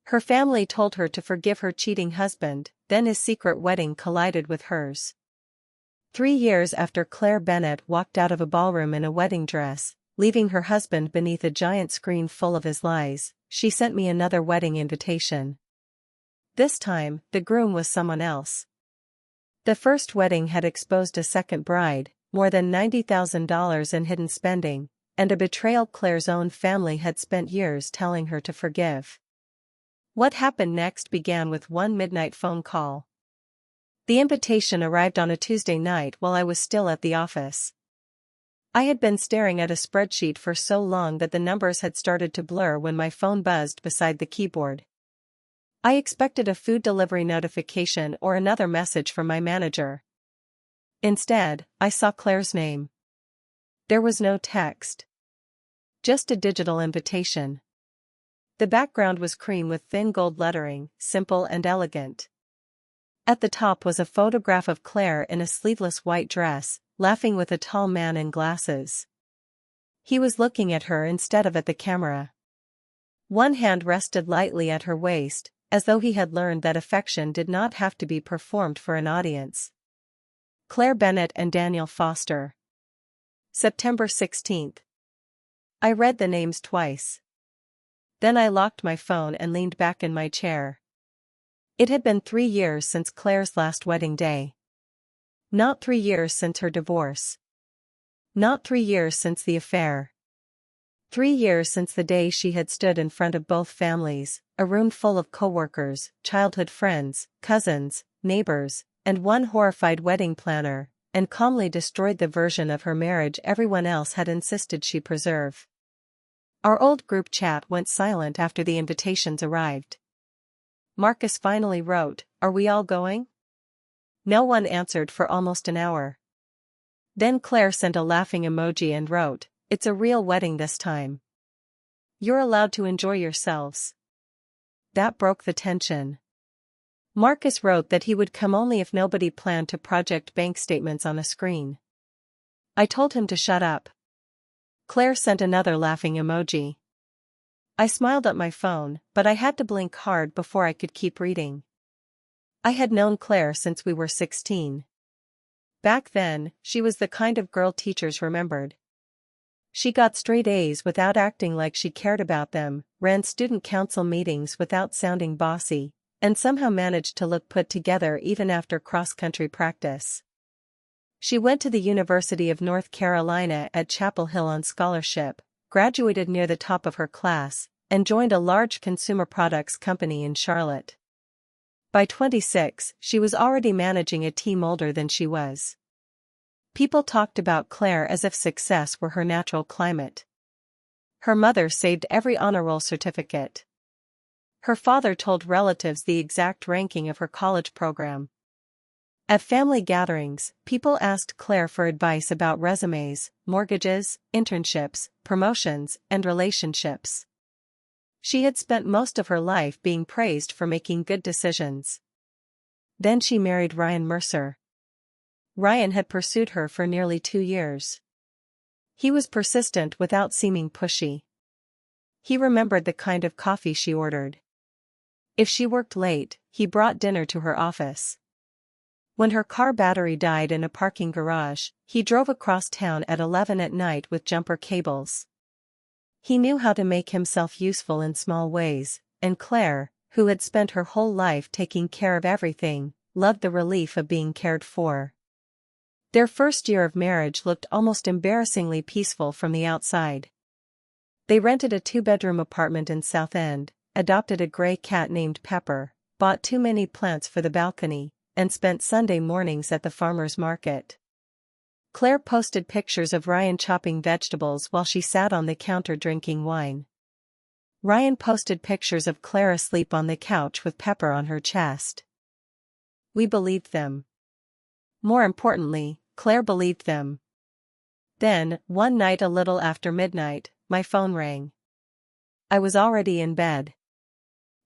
Her family told her to forgive her cheating husband, then his secret wedding collided with hers. 3 years after Claire Bennett walked out of a ballroom in a wedding dress, leaving her husband beneath a giant screen full of his lies, she sent me another wedding invitation. This time, the groom was someone else. The first wedding had exposed a second bride, more than $90,000 in hidden spending, and a betrayal Claire's own family had spent years telling her to forgive. What happened next began with one midnight phone call. The invitation arrived on a Tuesday night while I was still at the office. I had been staring at a spreadsheet for so long that the numbers had started to blur when my phone buzzed beside the keyboard. I expected a food delivery notification or another message from my manager. Instead, I saw Claire's name. There was no text. Just a digital invitation. The background was cream with thin gold lettering, simple and elegant. At the top was a photograph of Claire in a sleeveless white dress, laughing with a tall man in glasses. He was looking at her instead of at the camera. One hand rested lightly at her waist, as though he had learned that affection did not have to be performed for an audience. Claire Bennett and Daniel Foster. September 16th. I read the names twice. Then I locked my phone and leaned back in my chair. It had been 3 years since Claire's last wedding day. Not 3 years since her divorce. Not 3 years since the affair. 3 years since the day she had stood in front of both families, a room full of co-workers, childhood friends, cousins, neighbors, and one horrified wedding planner, and calmly destroyed the version of her marriage everyone else had insisted she preserve. Our old group chat went silent after the invitations arrived. Marcus finally wrote, "Are we all going?" No one answered for almost an hour. Then Claire sent a laughing emoji and wrote, "It's a real wedding this time. You're allowed to enjoy yourselves." That broke the tension. Marcus wrote that he would come only if nobody planned to project bank statements on a screen. I told him to shut up. Claire sent another laughing emoji. I smiled at my phone, but I had to blink hard before I could keep reading. I had known Claire since we were 16. Back then, she was the kind of girl teachers remembered. She got straight A's without acting like she cared about them, ran student council meetings without sounding bossy, and somehow managed to look put together even after cross-country practice. She went to the University of North Carolina at Chapel Hill on scholarship, graduated near the top of her class, and joined a large consumer products company in Charlotte. By 26, she was already managing a team older than she was. People talked about Claire as if success were her natural climate. Her mother saved every honor roll certificate. Her father told relatives the exact ranking of her college program. At family gatherings, people asked Claire for advice about resumes, mortgages, internships, promotions, and relationships. She had spent most of her life being praised for making good decisions. Then she married Ryan Mercer. Ryan had pursued her for nearly 2 years. He was persistent without seeming pushy. He remembered the kind of coffee she ordered. If she worked late, he brought dinner to her office. When her car battery died in a parking garage, he drove across town at 11 at night with jumper cables. He knew how to make himself useful in small ways, and Claire, who had spent her whole life taking care of everything, loved the relief of being cared for. Their first year of marriage looked almost embarrassingly peaceful from the outside. They rented a 2-bedroom apartment in South End, adopted a gray cat named Pepper, bought too many plants for the balcony, and spent Sunday mornings at the farmer's market. Claire posted pictures of Ryan chopping vegetables while she sat on the counter drinking wine. Ryan posted pictures of Claire asleep on the couch with Pepper on her chest. We believed them. More importantly, Claire believed them. Then, one night a little after midnight, my phone rang. I was already in bed.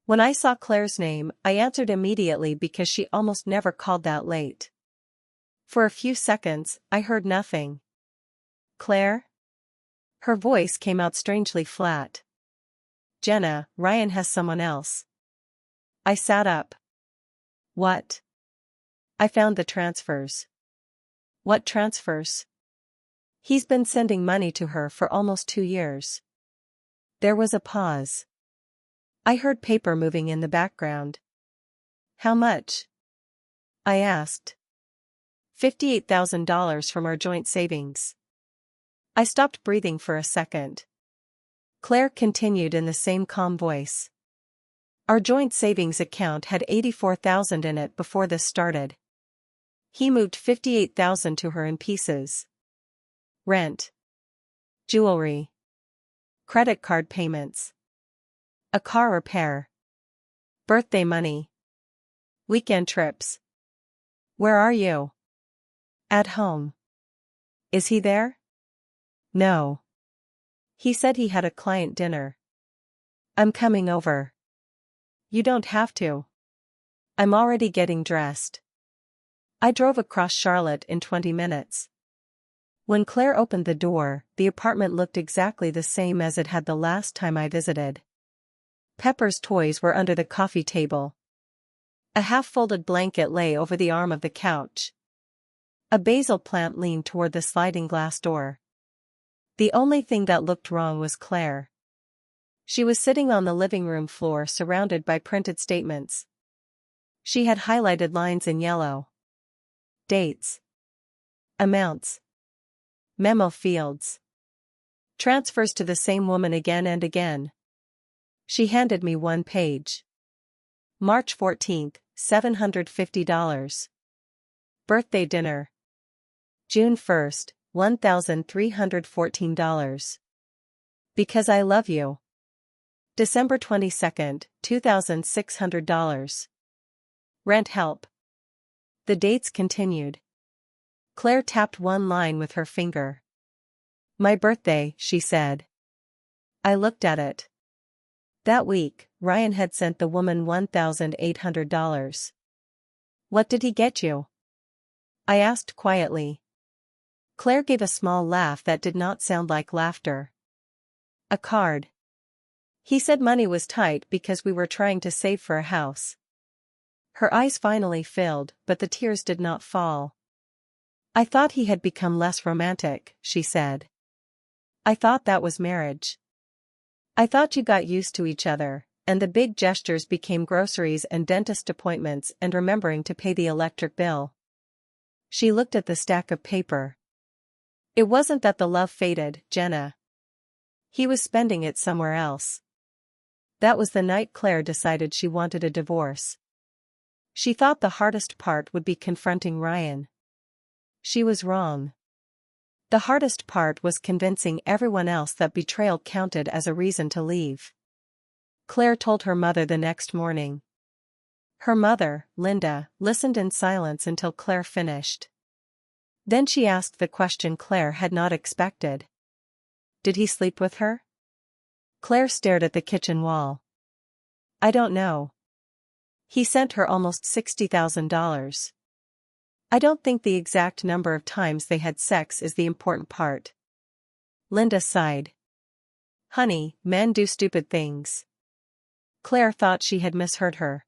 When I saw Claire's name, I answered immediately because she almost never called that late. For a few seconds, I heard nothing. "Claire?" Her voice came out strangely flat. "Jenna, Ryan has someone else." I sat up. What? I found the transfers. What transfers? He's been sending money to her for almost 2 years. There was a pause. I heard paper moving in the background. How much? I asked. $58,000 from our joint savings. I stopped breathing for a second. Claire continued in the same calm voice. Our joint savings account had $84,000 in it before this started. He moved $58,000 to her in pieces. Rent. Jewelry. Credit card payments. A car repair. Birthday money. Weekend trips. Where are you? At home. Is he there? No. He said he had a client dinner. I'm coming over. You don't have to. I'm already getting dressed. I drove across Charlotte in 20 minutes. When Claire opened the door, the apartment looked exactly the same as it had the last time I visited. Pepper's toys were under the coffee table. A half-folded blanket lay over the arm of the couch. A basil plant leaned toward the sliding glass door. The only thing that looked wrong was Claire. She was sitting on the living room floor surrounded by printed statements. She had highlighted lines in yellow. Dates. Amounts. Memo fields. Transfers to the same woman again and again. She handed me one page. March 14th, $750. Birthday dinner. June 1st, $1,314. Because I love you. December 22nd, $2,600. Rent help. The dates continued. Claire tapped one line with her finger. My birthday, she said. I looked at it. That week, Ryan had sent the woman $1,800. What did he get you? I asked quietly. Claire gave a small laugh that did not sound like laughter. A card. He said money was tight because we were trying to save for a house. Her eyes finally filled, but the tears did not fall. I thought he had become less romantic, she said. I thought that was marriage. I thought you got used to each other, and the big gestures became groceries and dentist appointments and remembering to pay the electric bill. She looked at the stack of paper. It wasn't that the love faded, Jenna. He was spending it somewhere else. That was the night Claire decided she wanted a divorce. She thought the hardest part would be confronting Ryan. She was wrong. The hardest part was convincing everyone else that betrayal counted as a reason to leave. Claire told her mother the next morning. Her mother, Linda, listened in silence until Claire finished. Then she asked the question Claire had not expected. Did he sleep with her? Claire stared at the kitchen wall. I don't know. He sent her almost $60,000. I don't think the exact number of times they had sex is the important part. Linda sighed. Honey, men do stupid things. Claire thought she had misheard her.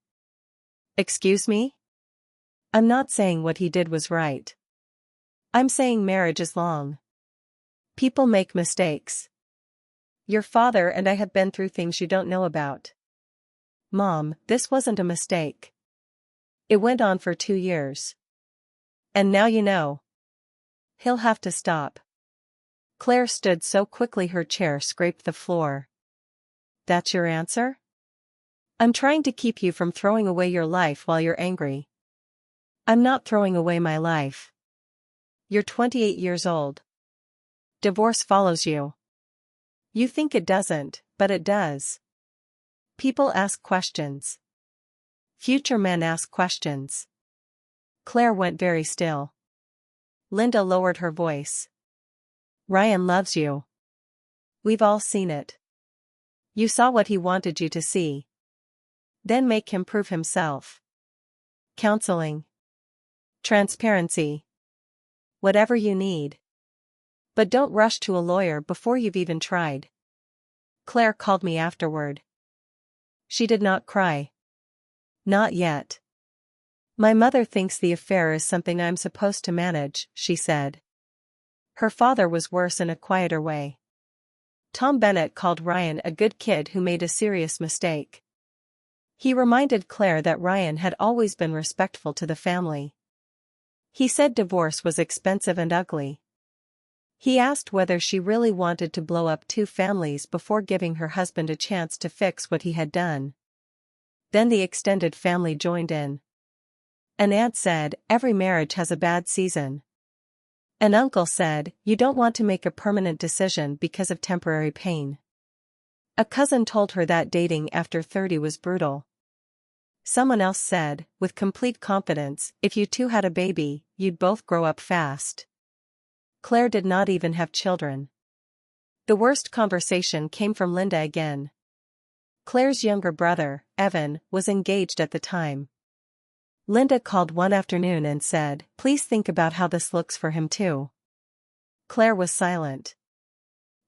Excuse me? I'm not saying what he did was right. I'm saying marriage is long. People make mistakes. Your father and I have been through things you don't know about. Mom, this wasn't a mistake. It went on for 2 years. And now you know. He'll have to stop. Claire stood so quickly her chair scraped the floor. That's your answer? I'm trying to keep you from throwing away your life while you're angry. I'm not throwing away my life. You're 28 years old. Divorce follows you. You think it doesn't, but it does. People ask questions. Future men ask questions. Claire went very still. Linda lowered her voice. Ryan loves you. We've all seen it. You saw what he wanted you to see. Then make him prove himself. Counseling. Transparency. Whatever you need. But don't rush to a lawyer before you've even tried. Claire called me afterward. She did not cry. Not yet. My mother thinks the affair is something I'm supposed to manage, she said. Her father was worse in a quieter way. Tom Bennett called Ryan a good kid who made a serious mistake. He reminded Claire that Ryan had always been respectful to the family. He said divorce was expensive and ugly. He asked whether she really wanted to blow up two families before giving her husband a chance to fix what he had done. Then the extended family joined in. An aunt said, every marriage has a bad season. An uncle said, you don't want to make a permanent decision because of temporary pain. A cousin told her that dating after 30 was brutal. Someone else said, with complete confidence, if you two had a baby, you'd both grow up fast. Claire did not even have children. The worst conversation came from Linda again. Claire's younger brother, Evan, was engaged at the time. Linda called one afternoon and said, please think about how this looks for him too. Claire was silent.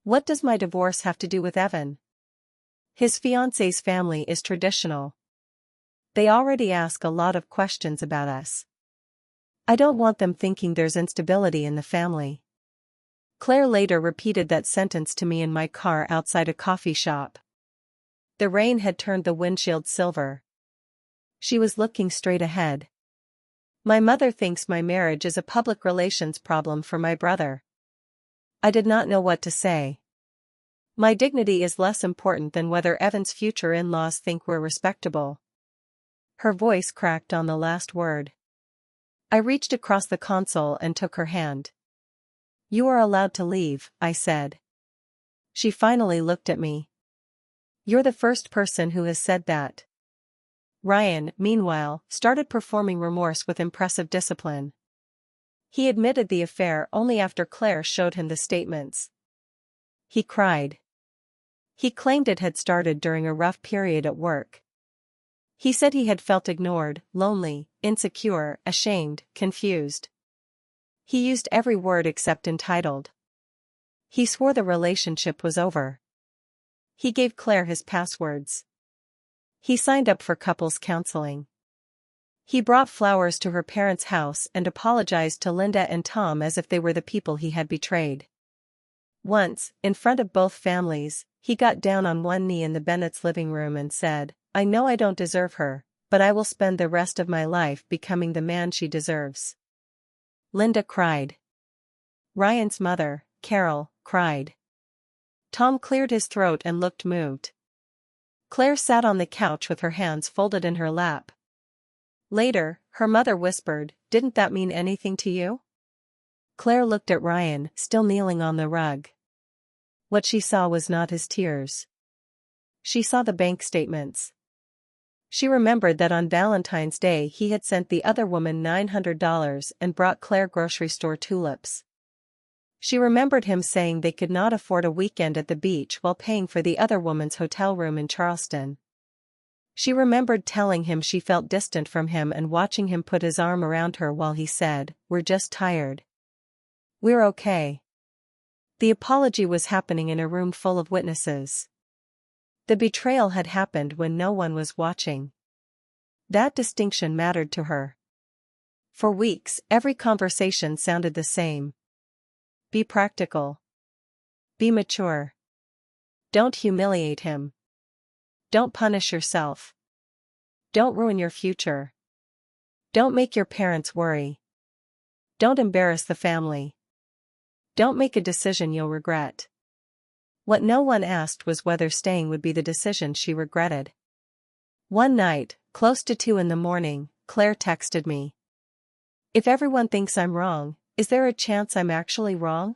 What does my divorce have to do with Evan? His fiancé's family is traditional. They already ask a lot of questions about us. I don't want them thinking there's instability in the family. Claire later repeated that sentence to me in my car outside a coffee shop. The rain had turned the windshield silver. She was looking straight ahead. My mother thinks my marriage is a public relations problem for my brother. I did not know what to say. My dignity is less important than whether Evan's future in-laws think we're respectable. Her voice cracked on the last word. I reached across the console and took her hand. You are allowed to leave, I said. She finally looked at me. You're the first person who has said that. Ryan, meanwhile, started performing remorse with impressive discipline. He admitted the affair only after Claire showed him the statements. He cried. He claimed it had started during a rough period at work. He said he had felt ignored, lonely, insecure, ashamed, confused. He used every word except entitled. He swore the relationship was over. He gave Claire his passwords. He signed up for couples counseling. He brought flowers to her parents' house and apologized to Linda and Tom as if they were the people he had betrayed. Once, in front of both families, he got down on one knee in the Bennett's living room and said, I know I don't deserve her, but I will spend the rest of my life becoming the man she deserves. Linda cried. Ryan's mother, Carol, cried. Tom cleared his throat and looked moved. Claire sat on the couch with her hands folded in her lap. Later, her mother whispered, didn't that mean anything to you? Claire looked at Ryan, still kneeling on the rug. What she saw was not his tears. She saw the bank statements. She remembered that on Valentine's Day he had sent the other woman $900 and brought Claire grocery store tulips. She remembered him saying they could not afford a weekend at the beach while paying for the other woman's hotel room in Charleston. She remembered telling him she felt distant from him and watching him put his arm around her while he said, we're just tired. We're okay. The apology was happening in a room full of witnesses. The betrayal had happened when no one was watching. That distinction mattered to her. For weeks, every conversation sounded the same. Be practical. Be mature. Don't humiliate him. Don't punish yourself. Don't ruin your future. Don't make your parents worry. Don't embarrass the family. Don't make a decision you'll regret. What no one asked was whether staying would be the decision she regretted. One night, close to 2 a.m, Claire texted me. If everyone thinks I'm wrong, is there a chance I'm actually wrong?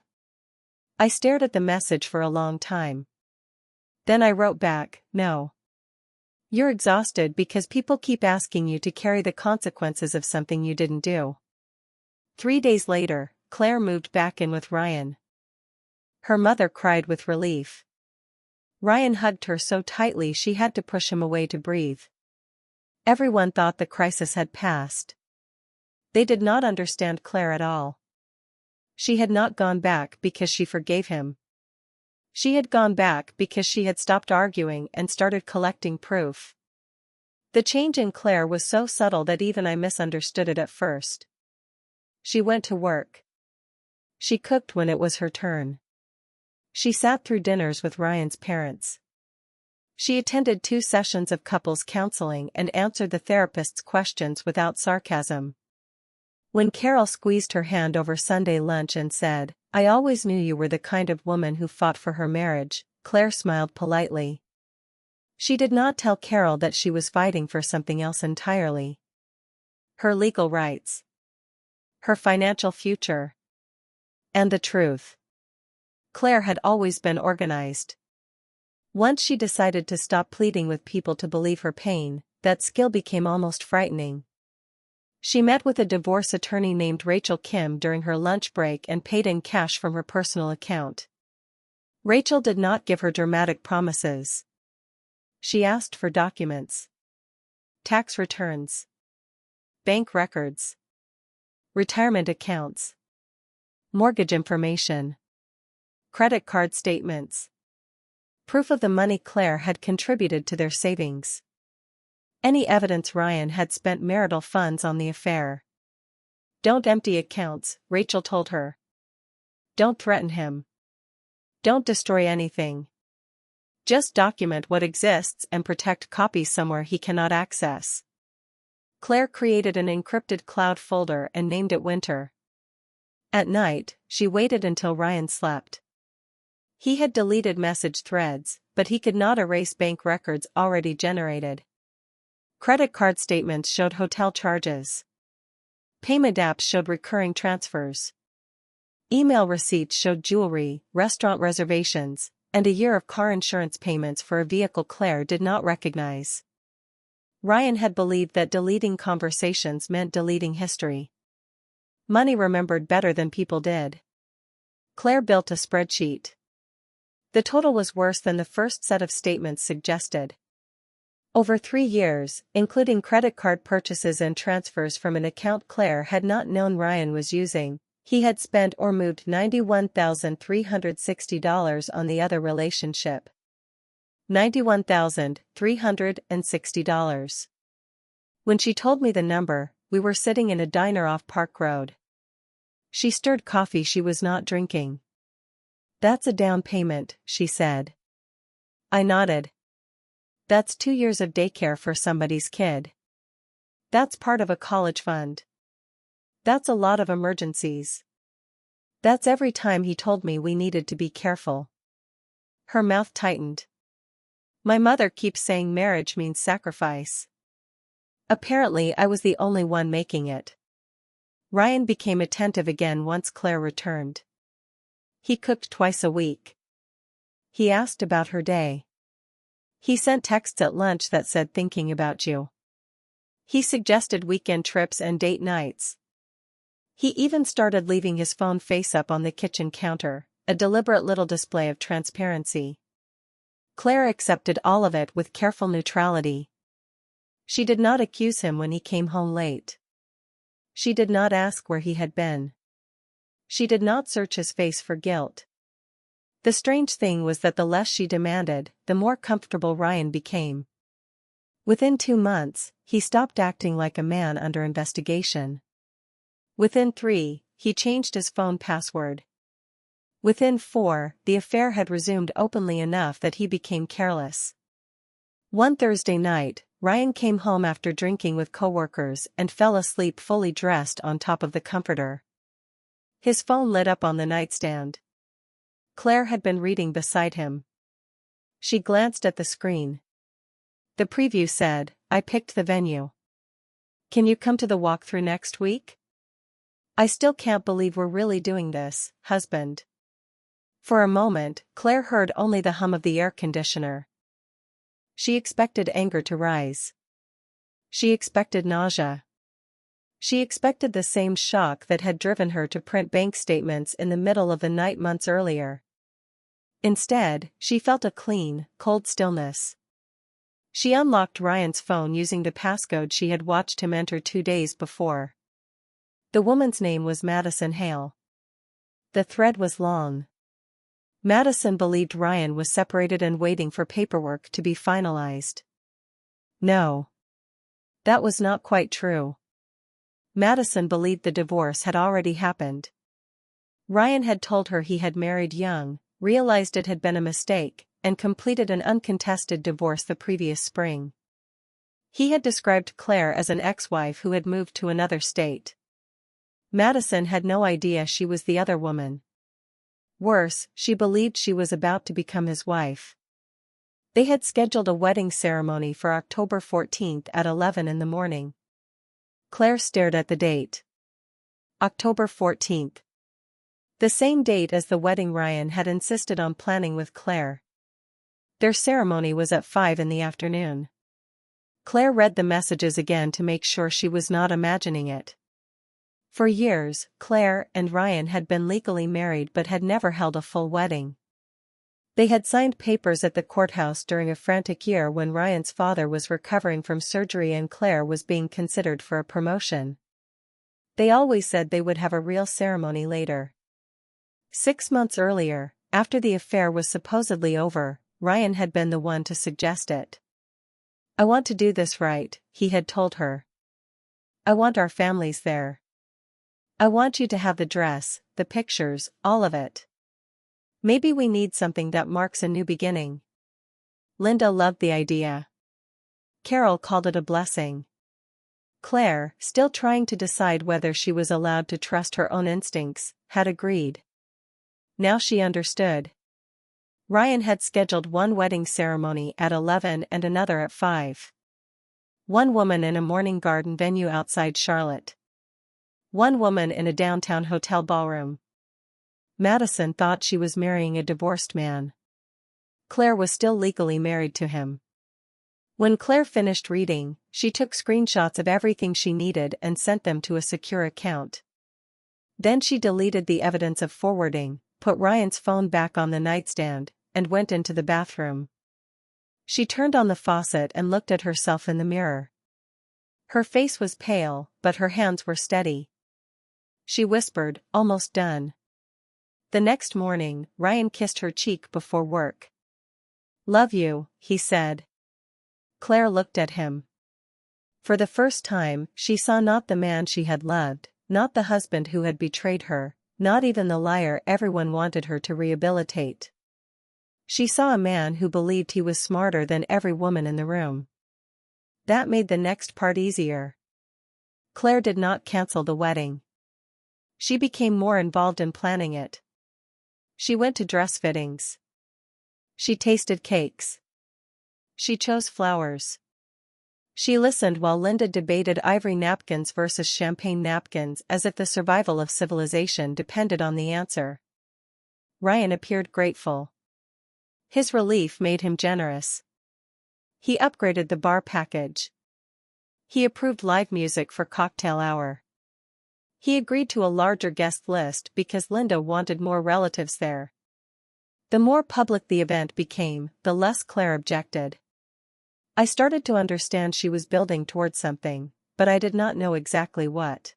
I stared at the message for a long time. Then I wrote back, no. You're exhausted because people keep asking you to carry the consequences of something you didn't do. 3 days later, Claire moved back in with Ryan. Her mother cried with relief. Ryan hugged her so tightly she had to push him away to breathe. Everyone thought the crisis had passed. They did not understand Claire at all. She had not gone back because she forgave him. She had gone back because she had stopped arguing and started collecting proof. The change in Claire was so subtle that even I misunderstood it at first. She went to work. She cooked when it was her turn. She sat through dinners with Ryan's parents. She attended 2 sessions of couples counseling and answered the therapist's questions without sarcasm. When Carol squeezed her hand over Sunday lunch and said, "I always knew you were the kind of woman who fought for her marriage," Claire smiled politely. She did not tell Carol that she was fighting for something else entirely. Her legal rights. Her financial future. And the truth. Claire had always been organized. Once she decided to stop pleading with people to believe her pain, that skill became almost frightening. She met with a divorce attorney named Rachel Kim during her lunch break and paid in cash from her personal account. Rachel did not give her dramatic promises. She asked for documents. Tax returns. Bank records. Retirement accounts. Mortgage information. Credit card statements. Proof of the money Claire had contributed to their savings. Any evidence Ryan had spent marital funds on the affair. "Don't empty accounts," Rachel told her. "Don't threaten him. Don't destroy anything. Just document what exists and protect copies somewhere he cannot access." Claire created an encrypted cloud folder and named it Winter. At night, she waited until Ryan slept. He had deleted message threads, but he could not erase bank records already generated. Credit card statements showed hotel charges. Payment apps showed recurring transfers. Email receipts showed jewelry, restaurant reservations, and a year of car insurance payments for a vehicle Claire did not recognize. Ryan had believed that deleting conversations meant deleting history. Money remembered better than people did. Claire built a spreadsheet. The total was worse than the first set of statements suggested. Over 3 years, including credit card purchases and transfers from an account Claire had not known Ryan was using, he had spent or moved $91,360 on the other relationship. $91,360. When she told me the number, we were sitting in a diner off Park Road. She stirred coffee she was not drinking. "That's a down payment," she said. I nodded. "That's 2 years of daycare for somebody's kid. That's part of a college fund. That's a lot of emergencies. That's every time he told me we needed to be careful." Her mouth tightened. "My mother keeps saying marriage means sacrifice." Apparently I was the only one making it. Ryan became attentive again once Claire returned. He cooked twice a week. He asked about her day. He sent texts at lunch that said "thinking about you." He suggested weekend trips and date nights. He even started leaving his phone face up on the kitchen counter, a deliberate little display of transparency. Claire accepted all of it with careful neutrality. She did not accuse him when he came home late. She did not ask where he had been. She did not search his face for guilt. The strange thing was that the less she demanded, the more comfortable Ryan became. Within 2 months, he stopped acting like a man under investigation. Within 3, he changed his phone password. Within 4, the affair had resumed openly enough that he became careless. One Thursday night, Ryan came home after drinking with coworkers and fell asleep fully dressed on top of the comforter. His phone lit up on the nightstand. Claire had been reading beside him. She glanced at the screen. The preview said, "I picked the venue. Can you come to the walkthrough next week? I still can't believe we're really doing this, husband." For a moment, Claire heard only the hum of the air conditioner. She expected anger to rise. She expected nausea. She expected the same shock that had driven her to print bank statements in the middle of the night months earlier. Instead, she felt a clean, cold stillness. She unlocked Ryan's phone using the passcode she had watched him enter 2 days before. The woman's name was Madison Hale. The thread was long. Madison believed Ryan was separated and waiting for paperwork to be finalized. No. That was not quite true. Madison believed the divorce had already happened. Ryan had told her he had married young, realized it had been a mistake, and completed an uncontested divorce the previous spring. He had described Claire as an ex-wife who had moved to another state. Madison had no idea she was the other woman. Worse, she believed she was about to become his wife. They had scheduled a wedding ceremony for October 14th at 11 in the morning. Claire stared at the date. October 14th. The same date as the wedding Ryan had insisted on planning with Claire. Their ceremony was at 5 in the afternoon. Claire read the messages again to make sure she was not imagining it. For years, Claire and Ryan had been legally married but had never held a full wedding. They had signed papers at the courthouse during a frantic year when Ryan's father was recovering from surgery and Claire was being considered for a promotion. They always said they would have a real ceremony later. 6 months earlier, after the affair was supposedly over, Ryan had been the one to suggest it. "I want to do this right," he had told her. "I want our families there. I want you to have the dress, the pictures, all of it. Maybe we need something that marks a new beginning." Linda loved the idea. Carol called it a blessing. Claire, still trying to decide whether she was allowed to trust her own instincts, had agreed. Now she understood. Ryan had scheduled one wedding ceremony at 11 and another at 5. One woman in a morning garden venue outside Charlotte. One woman in a downtown hotel ballroom. Madison thought she was marrying a divorced man. Claire was still legally married to him. When Claire finished reading, she took screenshots of everything she needed and sent them to a secure account. Then she deleted the evidence of forwarding, put Ryan's phone back on the nightstand, and went into the bathroom. She turned on the faucet and looked at herself in the mirror. Her face was pale, but her hands were steady. She whispered, "Almost done." The next morning, Ryan kissed her cheek before work. "Love you," he said. Claire looked at him. For the first time, she saw not the man she had loved, not the husband who had betrayed her, not even the liar everyone wanted her to rehabilitate. She saw a man who believed he was smarter than every woman in the room. That made the next part easier. Claire did not cancel the wedding. She became more involved in planning it. She went to dress fittings. She tasted cakes. She chose flowers. She listened while Linda debated ivory napkins versus champagne napkins as if the survival of civilization depended on the answer. Ryan appeared grateful. His relief made him generous. He upgraded the bar package. He approved live music for cocktail hour. He agreed to a larger guest list because Linda wanted more relatives there. The more public the event became, the less Claire objected. "I started to understand she was building towards something, but I did not know exactly what.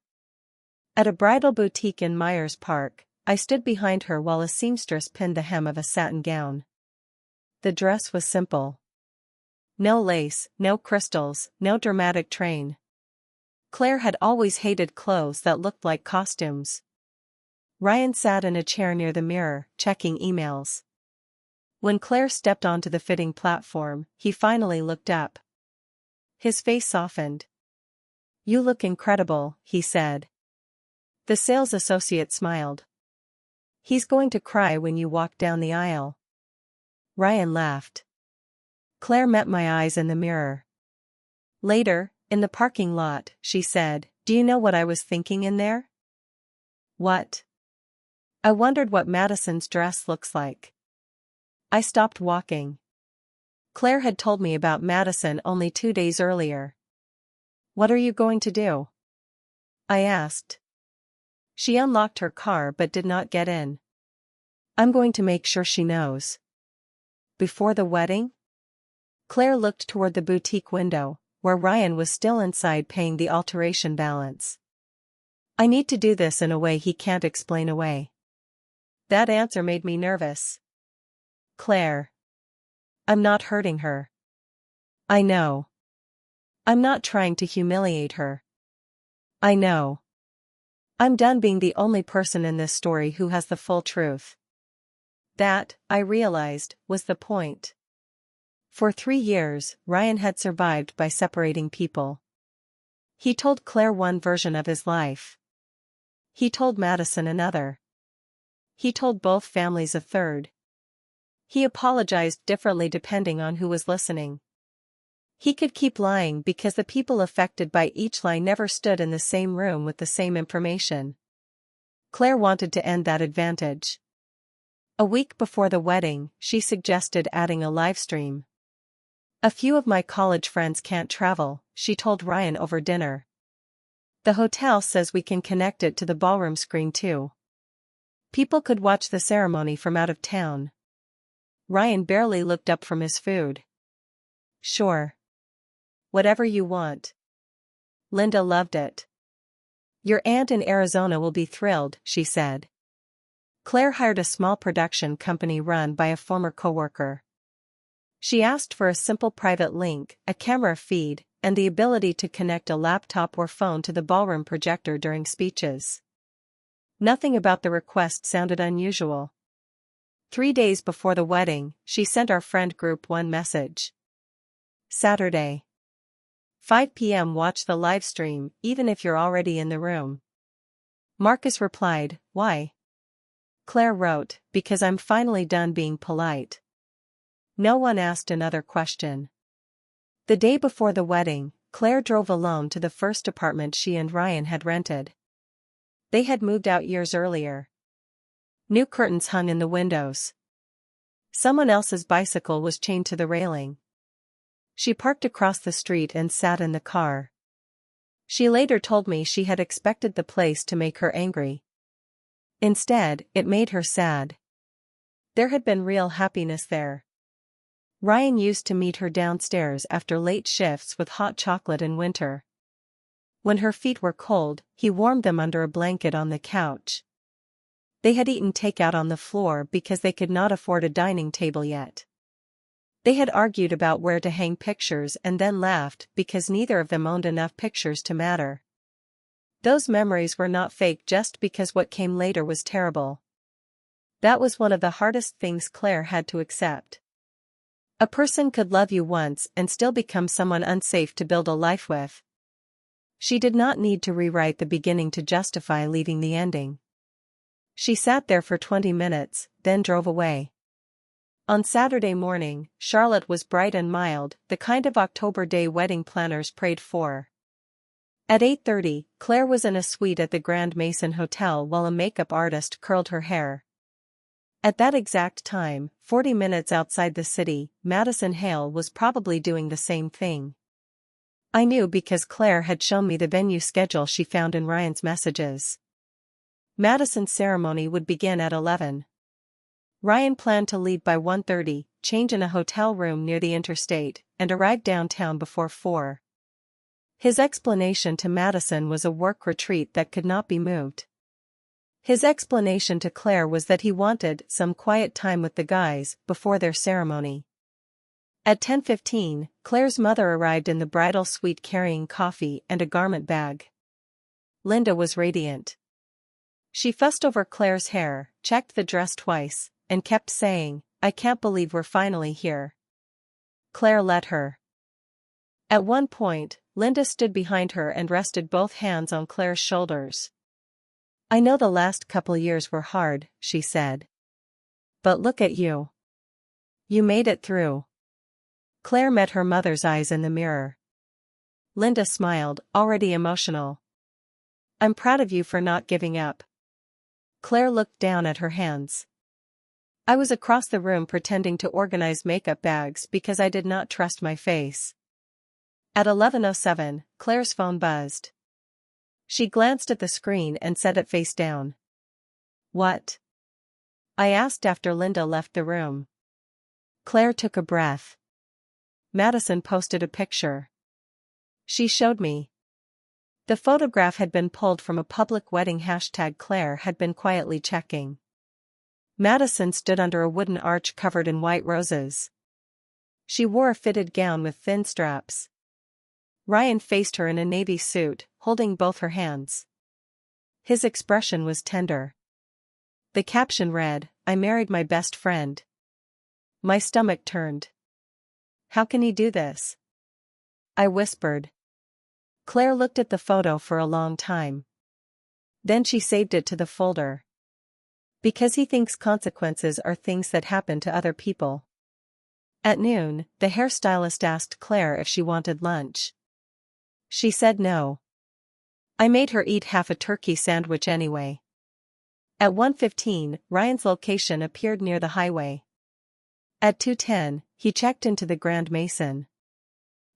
At a bridal boutique in Myers Park, I stood behind her while a seamstress pinned the hem of a satin gown. The dress was simple. No lace, no crystals, no dramatic train. Claire had always hated clothes that looked like costumes." Ryan sat in a chair near the mirror, checking emails. When Claire stepped onto the fitting platform, he finally looked up. His face softened. "You look incredible," he said. The sales associate smiled. "He's going to cry when you walk down the aisle." Ryan laughed. Claire met my eyes in the mirror. Later, in the parking lot, she said, "Do you know what I was thinking in there?" "What?" "I wondered what Madison's dress looks like." I stopped walking. Claire had told me about Madison only 2 days earlier. "What are you going to do?" I asked. She unlocked her car but did not get in. "I'm going to make sure she knows." "Before the wedding?" Claire looked toward the boutique window, where Ryan was still inside paying the alteration balance. "I need to do this in a way he can't explain away." That answer made me nervous. "Claire. I'm not hurting her." "I know." I'm not trying to humiliate her. I know. I'm done being the only person in this story who has the full truth. That, I realized, was the point. For 3 years, Ryan had survived by separating people. He told Claire one version of his life. He told Madison another. He told both families a third. He apologized differently depending on who was listening. He could keep lying because the people affected by each lie never stood in the same room with the same information. Claire wanted to end that advantage. A week before the wedding, she suggested adding a live stream. A few of my college friends can't travel, she told Ryan over dinner. The hotel says we can connect it to the ballroom screen too. People could watch the ceremony from out of town. Ryan barely looked up from his food. Sure. Whatever you want. Linda loved it. Your aunt in Arizona will be thrilled, she said. Claire hired a small production company run by a former coworker. She asked for a simple private link, a camera feed, and the ability to connect a laptop or phone to the ballroom projector during speeches. Nothing about the request sounded unusual. 3 days before the wedding, she sent our friend group one message. Saturday. 5 p.m. Watch the live stream, even if you're already in the room. Marcus replied, why? Claire wrote, because I'm finally done being polite. No one asked another question. The day before the wedding, Claire drove alone to the first apartment she and Ryan had rented. They had moved out years earlier. New curtains hung in the windows. Someone else's bicycle was chained to the railing. She parked across the street and sat in the car. She later told me she had expected the place to make her angry. Instead, it made her sad. There had been real happiness there. Ryan used to meet her downstairs after late shifts with hot chocolate in winter. When her feet were cold, he warmed them under a blanket on the couch. They had eaten takeout on the floor because they could not afford a dining table yet. They had argued about where to hang pictures and then laughed because neither of them owned enough pictures to matter. Those memories were not fake just because what came later was terrible. That was one of the hardest things Claire had to accept. A person could love you once and still become someone unsafe to build a life with. She did not need to rewrite the beginning to justify leaving the ending. She sat there for 20 minutes, then drove away. On Saturday morning, Charlotte was bright and mild, the kind of October day wedding planners prayed for. At 8:30, Claire was in a suite at the Grand Mason Hotel while a makeup artist curled her hair. At that exact time, 40 minutes outside the city, Madison Hale was probably doing the same thing. I knew because Claire had shown me the venue schedule she found in Ryan's messages. Madison's ceremony would begin at 11. Ryan planned to leave by 1:30, change in a hotel room near the interstate, and arrive downtown before 4. His explanation to Madison was a work retreat that could not be moved. His explanation to Claire was that he wanted some quiet time with the guys before their ceremony. At 10:15, Claire's mother arrived in the bridal suite carrying coffee and a garment bag. Linda was radiant. She fussed over Claire's hair, checked the dress twice, and kept saying, I can't believe we're finally here. Claire let her. At one point, Linda stood behind her and rested both hands on Claire's shoulders. I know the last couple years were hard, she said. But look at you. You made it through. Claire met her mother's eyes in the mirror. Linda smiled, already emotional. I'm proud of you for not giving up. Claire looked down at her hands. I was across the room pretending to organize makeup bags because I did not trust my face. At 11:07, Claire's phone buzzed. She glanced at the screen and set it face down. What? I asked after Linda left the room. Claire took a breath. Madison posted a picture. She showed me. The photograph had been pulled from a public wedding hashtag Claire had been quietly checking. Madison stood under a wooden arch covered in white roses. She wore a fitted gown with thin straps. Ryan faced her in a navy suit, holding both her hands. His expression was tender. The caption read, "I married my best friend." My stomach turned. How can he do this? I whispered. Claire looked at the photo for a long time. Then she saved it to the folder. Because he thinks consequences are things that happen to other people. At noon, the hairstylist asked Claire if she wanted lunch. She said no. I made her eat half a turkey sandwich anyway. At 1:15, Ryan's location appeared near the highway. At 2:10, he checked into the Grand Mason.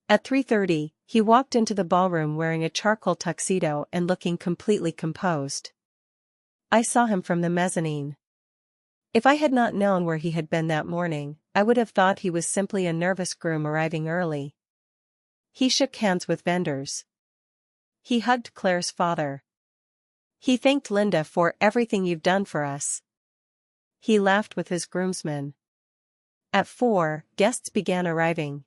At 3:30, he walked into the ballroom wearing a charcoal tuxedo and looking completely composed. I saw him from the mezzanine. If I had not known where he had been that morning, I would have thought he was simply a nervous groom arriving early. He shook hands with vendors. He hugged Claire's father. He thanked Linda for everything you've done for us. He laughed with his groomsmen. At 4, guests began arriving.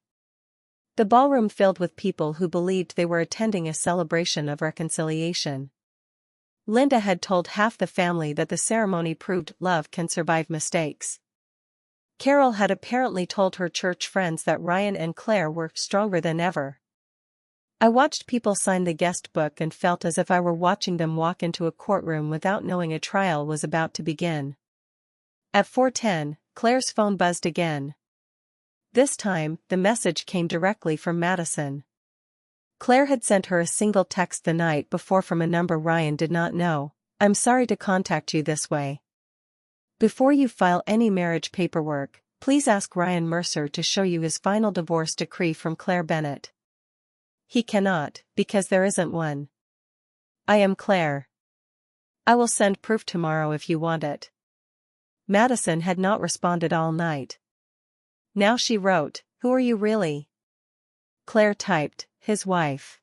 The ballroom filled with people who believed they were attending a celebration of reconciliation. Linda had told half the family that the ceremony proved love can survive mistakes. Carol had apparently told her church friends that Ryan and Claire were stronger than ever. I watched people sign the guest book and felt as if I were watching them walk into a courtroom without knowing a trial was about to begin. At 4:10, Claire's phone buzzed again. This time, the message came directly from Madison. Claire had sent her a single text the night before from a number Ryan did not know. "I'm sorry to contact you this way. Before you file any marriage paperwork, please ask Ryan Mercer to show you his final divorce decree from Claire Bennett. He cannot, because there isn't one. I am Claire. I will send proof tomorrow if you want it." Madison had not responded all night. Now she wrote, "Who are you really?" Claire typed, "His wife."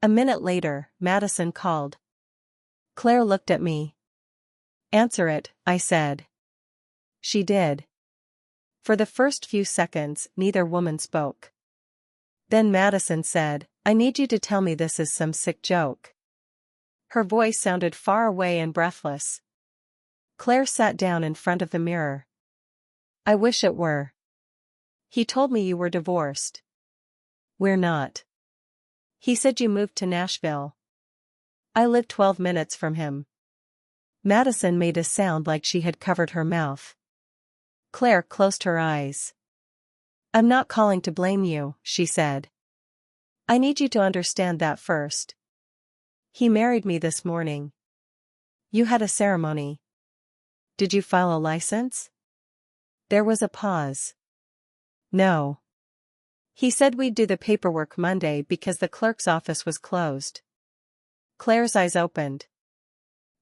A minute later, Madison called. Claire looked at me. "Answer it," I said. She did. For the first few seconds, neither woman spoke. Then Madison said, "I need you to tell me this is some sick joke." Her voice sounded far away and breathless. Claire sat down in front of the mirror. "I wish it were. He told me you were divorced." "We're not." "He said you moved to Nashville." "I live 12 minutes from him." Madison made a sound like she had covered her mouth. Claire closed her eyes. "I'm not calling to blame you," she said. "I need you to understand that first. He married me this morning." "You had a ceremony. Did you file a license?" There was a pause. "No. He said we'd do the paperwork Monday because the clerk's office was closed." Claire's eyes opened.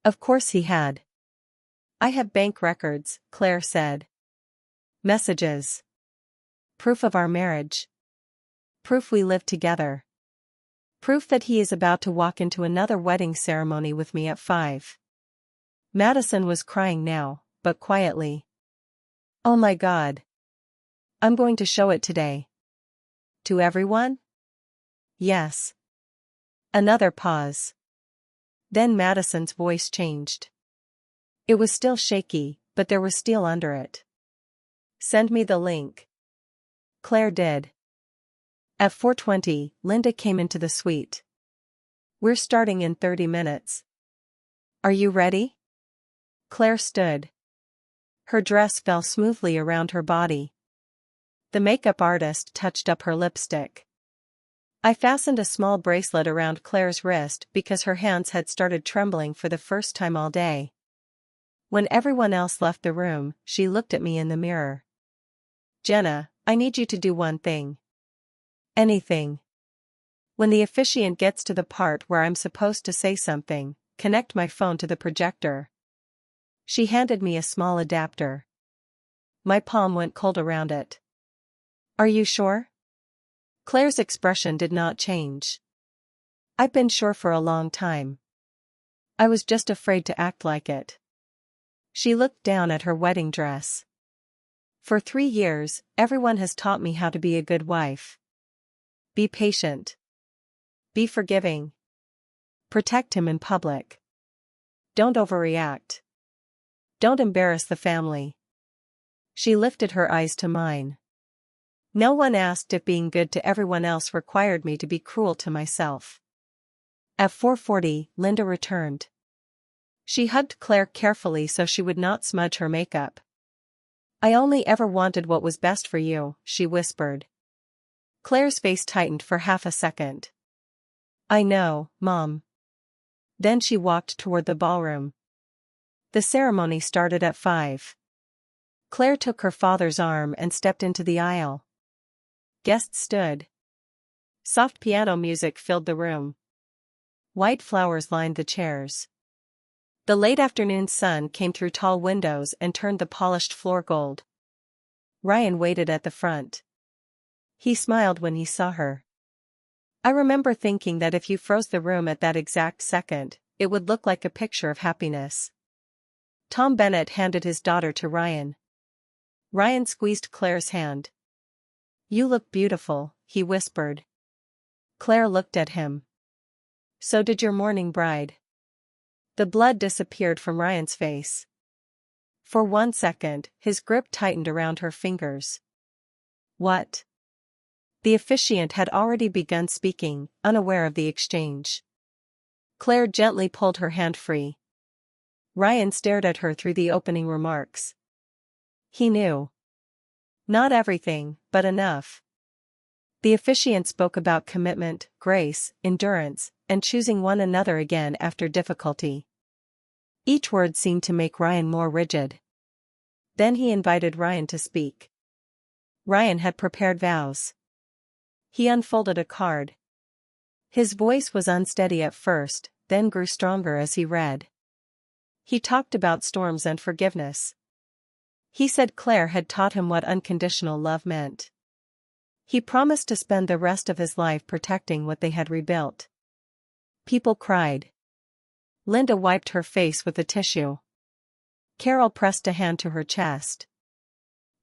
Of course he had. "I have bank records," Claire said. "Messages. Proof of our marriage. Proof we live together. Proof that he is about to walk into another wedding ceremony with me at 5. Madison was crying now, but quietly. "Oh my God. I'm going to show it today." "To everyone?" "Yes." Another pause. Then Madison's voice changed. It was still shaky, but there was steel under it. "Send me the link." Claire did. At 4:20, Linda came into the suite. "We're starting in 30 minutes. Are you ready?" Claire stood. Her dress fell smoothly around her body. The makeup artist touched up her lipstick. I fastened a small bracelet around Claire's wrist because her hands had started trembling for the first time all day. When everyone else left the room, she looked at me in the mirror. "Jenna, I need you to do one thing." "Anything." "When the officiant gets to the part where I'm supposed to say something, connect my phone to the projector." She handed me a small adapter. My palm went cold around it. "Are you sure?" Claire's expression did not change. "I've been sure for a long time. I was just afraid to act like it." She looked down at her wedding dress. "For 3 years, everyone has taught me how to be a good wife. Be patient. Be forgiving. Protect him in public. Don't overreact. Don't embarrass the family. She lifted her eyes to mine. No one asked if being good to everyone else required me to be cruel to myself. At 4:40, Linda returned. She hugged Claire carefully so she would not smudge her makeup. I only ever wanted what was best for you, she whispered. Claire's face tightened for half a second. I know, Mom. Then she walked toward the ballroom. The ceremony started at 5. Claire took her father's arm and stepped into the aisle. Guests stood. Soft piano music filled the room. White flowers lined the chairs. The late afternoon sun came through tall windows and turned the polished floor gold. Ryan waited at the front. He smiled when he saw her. I remember thinking that if you froze the room at that exact second, it would look like a picture of happiness. Tom Bennett handed his daughter to Ryan. Ryan squeezed Claire's hand. You look beautiful, he whispered. Claire looked at him. So did your mourning bride. The blood disappeared from Ryan's face. For 1 second, his grip tightened around her fingers. What? The officiant had already begun speaking, unaware of the exchange. Claire gently pulled her hand free. Ryan stared at her through the opening remarks. He knew. Not everything, but enough. The officiant spoke about commitment, grace, endurance, and choosing one another again after difficulty. Each word seemed to make Ryan more rigid. Then he invited Ryan to speak. Ryan had prepared vows. He unfolded a card. His voice was unsteady at first, then grew stronger as he read. He talked about storms and forgiveness. He said Claire had taught him what unconditional love meant. He promised to spend the rest of his life protecting what they had rebuilt. People cried. Linda wiped her face with a tissue. Carol pressed a hand to her chest.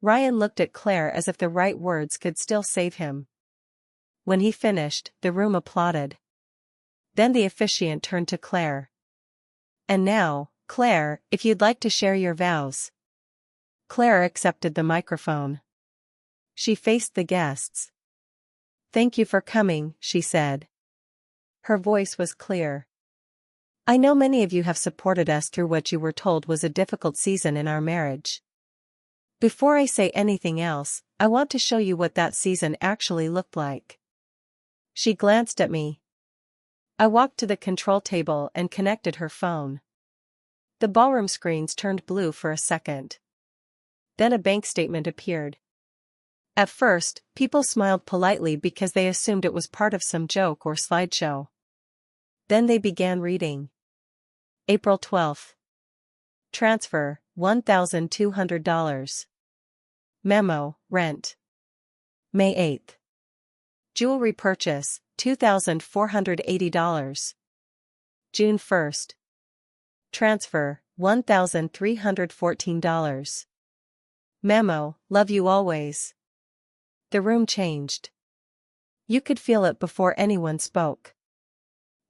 Ryan looked at Claire as if the right words could still save him. When he finished, the room applauded. Then the officiant turned to Claire. And now, Claire, if you'd like to share your vows. Claire accepted the microphone. She faced the guests. Thank you for coming, she said. Her voice was clear. I know many of you have supported us through what you were told was a difficult season in our marriage. Before I say anything else, I want to show you what that season actually looked like. She glanced at me. I walked to the control table and connected her phone. The ballroom screens turned blue for a second. Then a bank statement appeared. At first, people smiled politely because they assumed it was part of some joke or slideshow. Then they began reading. April 12th. Transfer, $1,200. Memo, rent. May 8th. Jewelry purchase, $2,480. June 1st. Transfer, $1,314. Memo, love you always. The room changed. You could feel it before anyone spoke.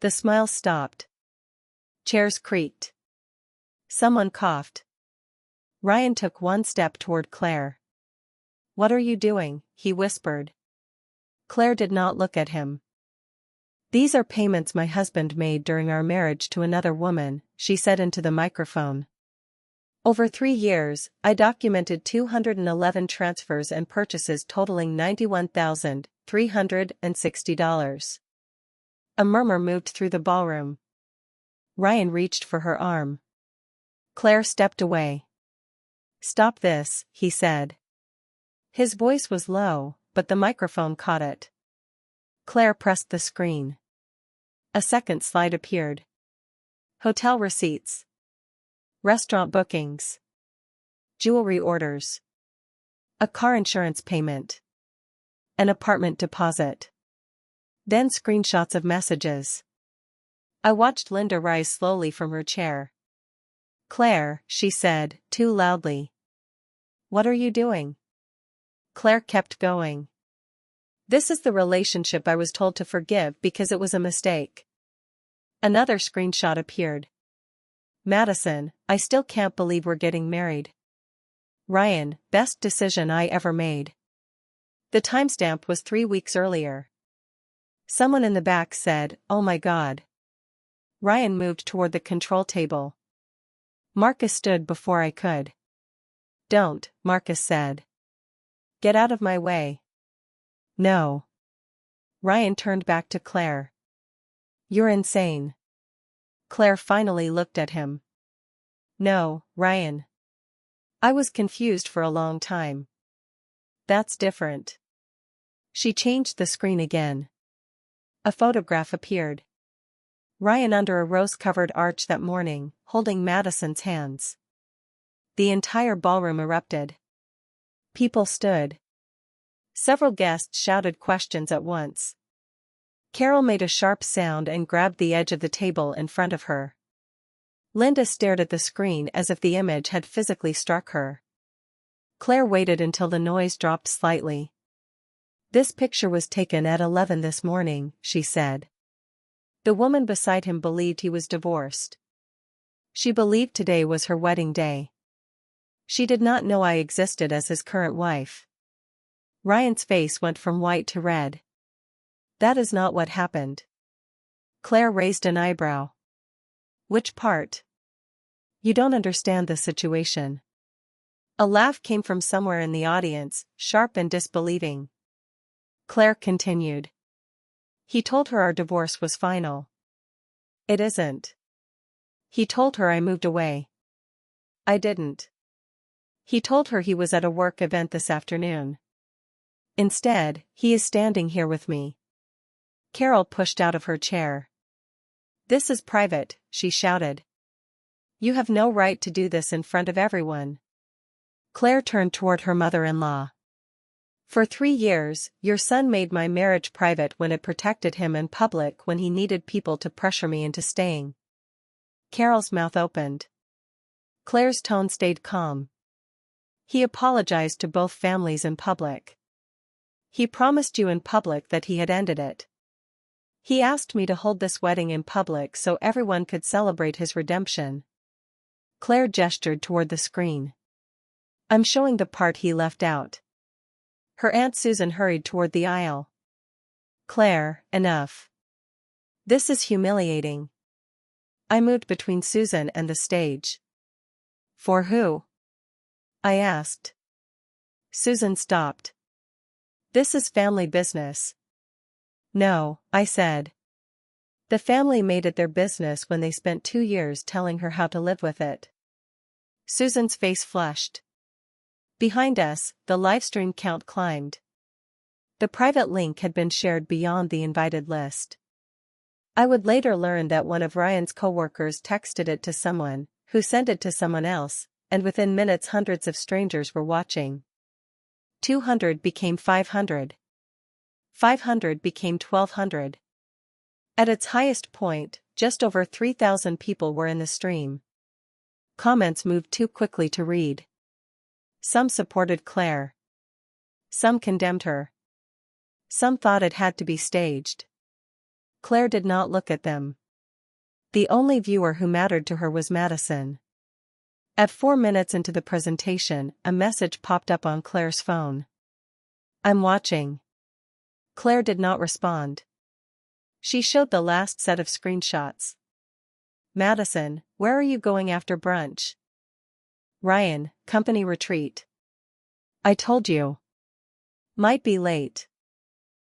The smile stopped. Chairs creaked. Someone coughed. Ryan took one step toward Claire. What are you doing? He whispered. Claire did not look at him. These are payments my husband made during our marriage to another woman, she said into the microphone. Over 3 years, I documented 211 transfers and purchases totaling $91,360. A murmur moved through the ballroom. Ryan reached for her arm. Claire stepped away. Stop this, he said. His voice was low, but the microphone caught it. Claire pressed the screen. A second slide appeared. Hotel receipts. Restaurant bookings. Jewelry orders. A car insurance payment. An apartment deposit. Then screenshots of messages. I watched Linda rise slowly from her chair. Claire, she said, too loudly. What are you doing? Claire kept going. This is the relationship I was told to forgive because it was a mistake. Another screenshot appeared. Madison, I still can't believe we're getting married. Ryan, best decision I ever made. The timestamp was 3 weeks earlier. Someone in the back said, "Oh my God." Ryan moved toward the control table. Marcus stood before I could. "Don't," Marcus said. "Get out of my way." "No." Ryan turned back to Claire. "You're insane." Claire finally looked at him. "No, Ryan. I was confused for a long time." "That's different." She changed the screen again. A photograph appeared. Ryan under a rose-covered arch that morning, holding Madison's hands. The entire ballroom erupted. People stood. Several guests shouted questions at once. Carol made a sharp sound and grabbed the edge of the table in front of her. Linda stared at the screen as if the image had physically struck her. Claire waited until the noise dropped slightly. "This picture was taken at 11 this morning," she said. The woman beside him believed he was divorced. She believed today was her wedding day. She did not know I existed as his current wife. Ryan's face went from white to red. "That is not what happened." Claire raised an eyebrow. "Which part?" "You don't understand the situation." A laugh came from somewhere in the audience, sharp and disbelieving. Claire continued. "He told her our divorce was final." "It isn't." "He told her I moved away." "I didn't." "He told her he was at a work event this afternoon. Instead, he is standing here with me." Carol pushed out of her chair. "This is private," she shouted. "You have no right to do this in front of everyone." Claire turned toward her mother-in-law. "For 3 years, your son made my marriage private when it protected him and public when he needed people to pressure me into staying." Carol's mouth opened. Claire's tone stayed calm. "He apologized to both families in public. He promised you in public that he had ended it. He asked me to hold this wedding in public so everyone could celebrate his redemption." Claire gestured toward the screen. "I'm showing the part he left out." Her Aunt Susan hurried toward the aisle. "Claire, enough. This is humiliating." I moved between Susan and the stage. "For who?" I asked. Susan stopped. "This is family business." "No," I said. "The family made it their business when they spent 2 years telling her how to live with it." Susan's face flushed. Behind us, the livestream count climbed. The private link had been shared beyond the invited list. I would later learn that one of Ryan's coworkers texted it to someone, who sent it to someone else, and within minutes hundreds of strangers were watching. 200 became 500. 500 became 1,200. At its highest point, just over 3,000 people were in the stream. Comments moved too quickly to read. Some supported Claire. Some condemned her. Some thought it had to be staged. Claire did not look at them. The only viewer who mattered to her was Madison. At 4 minutes into the presentation, a message popped up on Claire's phone. "I'm watching." Claire did not respond. She showed the last set of screenshots. "Madison, where are you going after brunch?" "Ryan, company retreat." "I told you." "Might be late."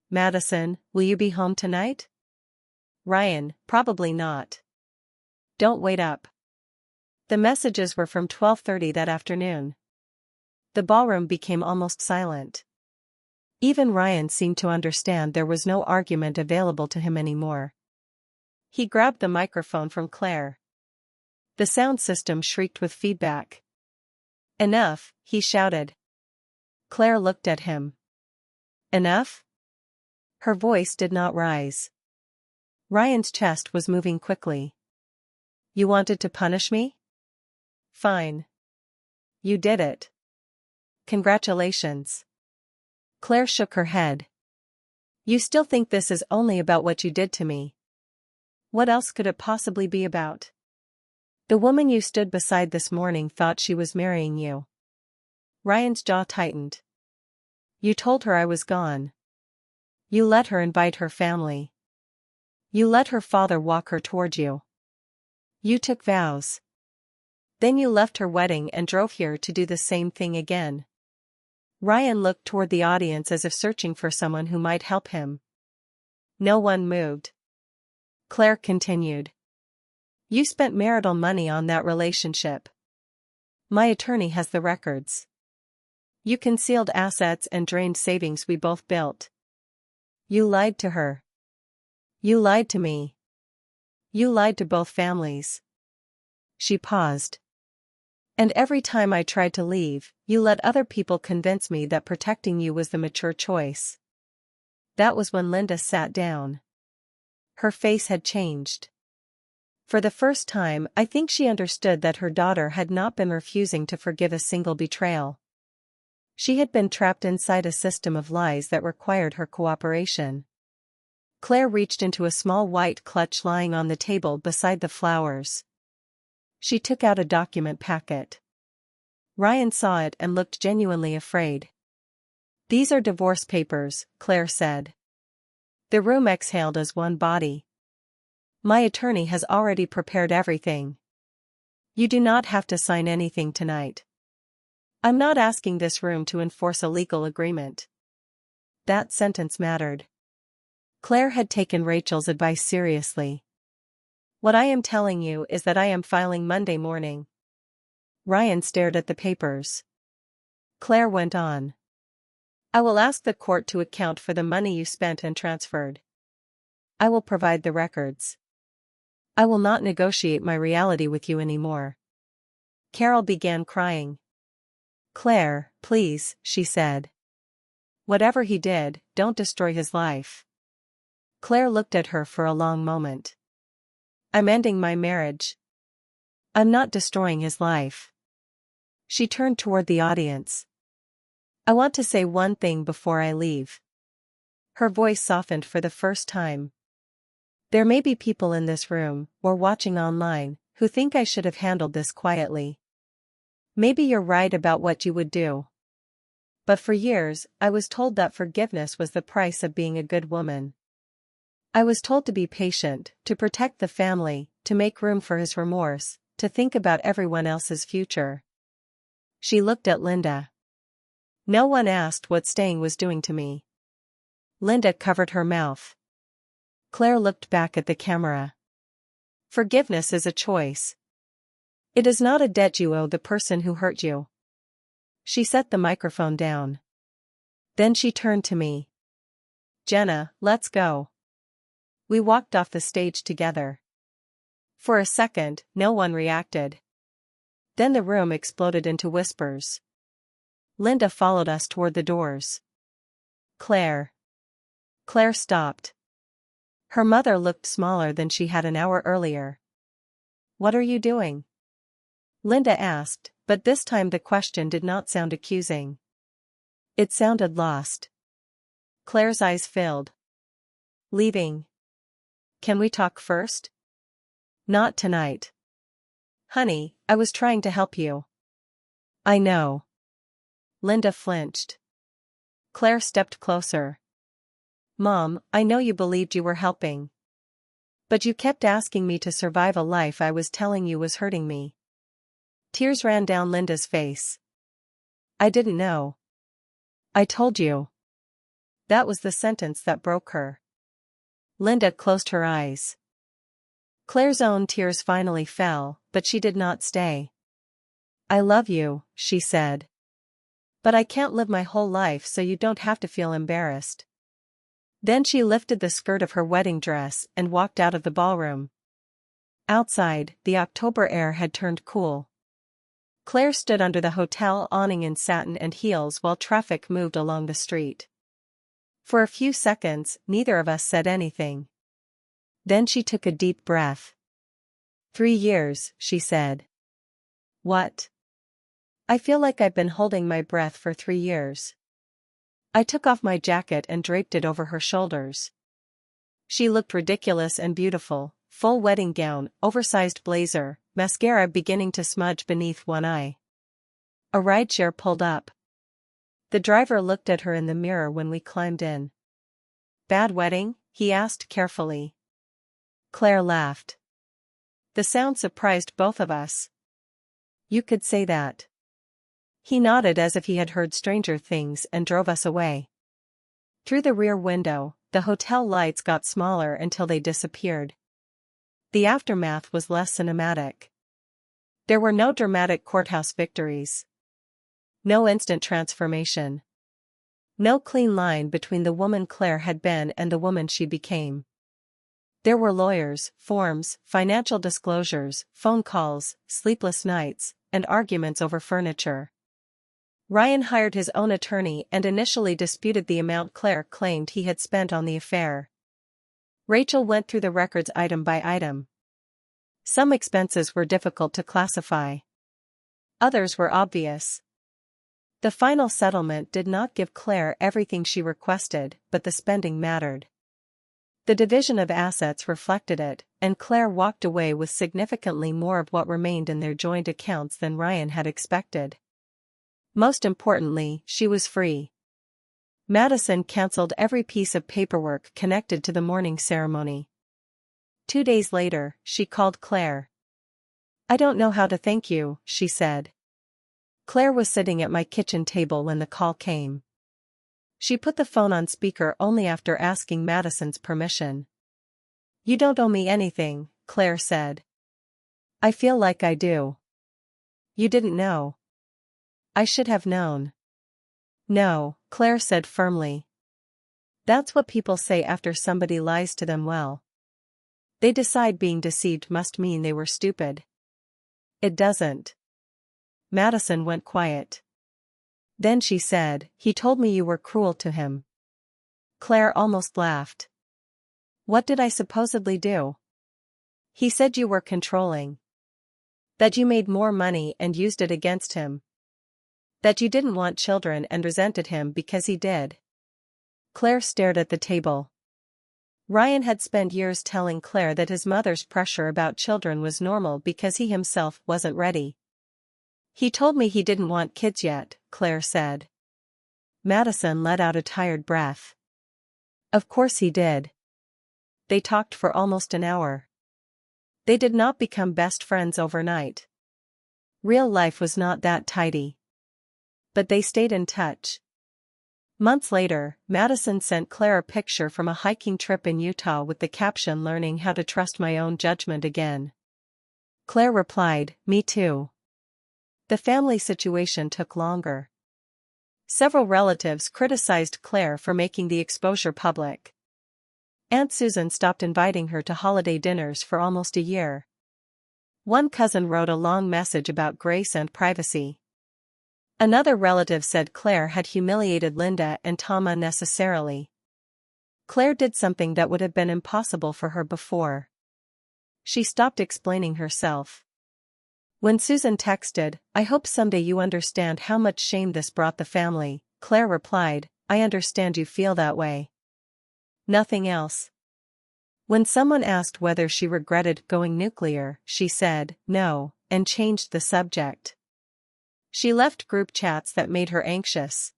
"Madison, will you be home tonight?" "Ryan, probably not." "Don't wait up." The messages were from 12:30 that afternoon. The ballroom became almost silent. Even Ryan seemed to understand there was no argument available to him anymore. He grabbed the microphone from Claire. The sound system shrieked with feedback. "Enough," he shouted. Claire looked at him. "Enough?" Her voice did not rise. Ryan's chest was moving quickly. "You wanted to punish me? Fine. You did it. Congratulations." Claire shook her head. You still think this is only about what you did to me? What else could it possibly be about? The woman you stood beside this morning thought she was marrying you. Ryan's jaw tightened. You told her I was gone. You let her invite her family. You let her father walk her toward you. You took vows. Then you left her wedding and drove here to do the same thing again. Ryan looked toward the audience as if searching for someone who might help him. No one moved. Claire continued. You spent marital money on that relationship. My attorney has the records. You concealed assets and drained savings we both built. You lied to her. You lied to me. You lied to both families. She paused. And every time I tried to leave, you let other people convince me that protecting you was the mature choice. That was when Linda sat down. Her face had changed. For the first time, I think she understood that her daughter had not been refusing to forgive a single betrayal. She had been trapped inside a system of lies that required her cooperation. Claire reached into a small white clutch lying on the table beside the flowers. She took out a document packet. Ryan saw it and looked genuinely afraid. These are divorce papers, Claire said. The room exhaled as one body. My attorney has already prepared everything. You do not have to sign anything tonight. I'm not asking this room to enforce a legal agreement. That sentence mattered. Claire had taken Rachel's advice seriously. What I am telling you is that I am filing Monday morning. Ryan stared at the papers. Claire went on. I will ask the court to account for the money you spent and transferred. I will provide the records. I will not negotiate my reality with you anymore. Carol began crying. Claire, please, she said. Whatever he did, don't destroy his life. Claire looked at her for a long moment. I'm ending my marriage. I'm not destroying his life. She turned toward the audience. I want to say one thing before I leave. Her voice softened for the first time. There may be people in this room, or watching online, who think I should have handled this quietly. Maybe you're right about what you would do. But for years, I was told that forgiveness was the price of being a good woman. I was told to be patient, to protect the family, to make room for his remorse, to think about everyone else's future. She looked at Linda. No one asked what staying was doing to me. Linda covered her mouth. Claire looked back at the camera. Forgiveness is a choice. It is not a debt you owe the person who hurt you. She set the microphone down. Then she turned to me. Jenna, let's go. We walked off the stage together. For a second, no one reacted. Then the room exploded into whispers. Linda followed us toward the doors. Claire. Claire stopped. Her mother looked smaller than she had an hour earlier. What are you doing? Linda asked, but this time the question did not sound accusing. It sounded lost. Claire's eyes filled. Leaving. Can we talk first? Not tonight. Honey, I was trying to help you. I know. Linda flinched. Claire stepped closer. Mom, I know you believed you were helping. But you kept asking me to survive a life I was telling you was hurting me. Tears ran down Linda's face. I didn't know. I told you. That was the sentence that broke her. Linda closed her eyes. Claire's own tears finally fell, but she did not stay. I love you, she said. But I can't live my whole life so you don't have to feel embarrassed. Then she lifted the skirt of her wedding dress and walked out of the ballroom. Outside, the October air had turned cool. Claire stood under the hotel awning in satin and heels while traffic moved along the street. For a few seconds, neither of us said anything. Then she took a deep breath. 3 years, she said. What? I feel like I've been holding my breath for 3 years. I took off my jacket and draped it over her shoulders. She looked ridiculous and beautiful, full wedding gown, oversized blazer, mascara beginning to smudge beneath one eye. A rideshare pulled up. The driver looked at her in the mirror when we climbed in. "Bad wedding?" he asked carefully. Claire laughed. The sound surprised both of us. "You could say that." He nodded as if he had heard stranger things and drove us away. Through the rear window, the hotel lights got smaller until they disappeared. The aftermath was less cinematic. There were no dramatic courthouse victories. No instant transformation. No clean line between the woman Claire had been and the woman she became. There were lawyers, forms, financial disclosures, phone calls, sleepless nights, and arguments over furniture. Ryan hired his own attorney and initially disputed the amount Claire claimed he had spent on the affair. Rachel went through the records item by item. Some expenses were difficult to classify. Others were obvious. The final settlement did not give Claire everything she requested, but the spending mattered. The division of assets reflected it, and Claire walked away with significantly more of what remained in their joint accounts than Ryan had expected. Most importantly, she was free. Madison canceled every piece of paperwork connected to the morning ceremony. 2 days later, she called Claire. "I don't know how to thank you," she said. Claire was sitting at my kitchen table when the call came. She put the phone on speaker only after asking Madison's permission. "You don't owe me anything," Claire said. "I feel like I do." "You didn't know." "I should have known." "No," Claire said firmly. "That's what people say after somebody lies to them well. They decide being deceived must mean they were stupid. It doesn't." Madison went quiet. Then she said, "He told me you were cruel to him." Claire almost laughed. "What did I supposedly do?" "He said you were controlling. That you made more money and used it against him. That you didn't want children and resented him because he did." Claire stared at the table. Ryan had spent years telling Claire that his mother's pressure about children was normal because he himself wasn't ready. "He told me he didn't want kids yet," Claire said. Madison let out a tired breath. "Of course he did." They talked for almost an hour. They did not become best friends overnight. Real life was not that tidy. But they stayed in touch. Months later, Madison sent Claire a picture from a hiking trip in Utah with the caption, "Learning how to trust my own judgment again." Claire replied, "Me too." The family situation took longer. Several relatives criticized Claire for making the exposure public. Aunt Susan stopped inviting her to holiday dinners for almost a year. One cousin wrote a long message about grace and privacy. Another relative said Claire had humiliated Linda and Tom unnecessarily. Claire did something that would have been impossible for her before. She stopped explaining herself. When Susan texted, "I hope someday you understand how much shame this brought the family," Claire replied, "I understand you feel that way." Nothing else. When someone asked whether she regretted going nuclear, she said, "No," and changed the subject. She left group chats that made her anxious.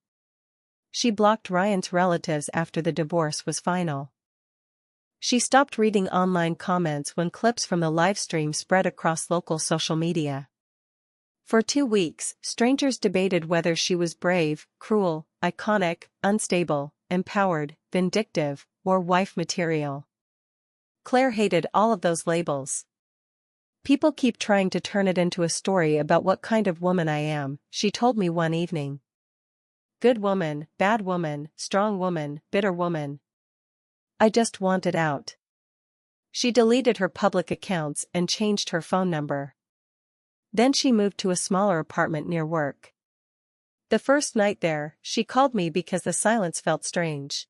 She blocked Ryan's relatives after the divorce was final. She stopped reading online comments when clips from the livestream spread across local social media. For 2 weeks, strangers debated whether she was brave, cruel, iconic, unstable, empowered, vindictive, or wife material. Claire hated all of those labels. "People keep trying to turn it into a story about what kind of woman I am," she told me one evening. "Good woman, bad woman, strong woman, bitter woman. I just want it out." She deleted her public accounts and changed her phone number. Then she moved to a smaller apartment near work. The first night there, she called me because the silence felt strange.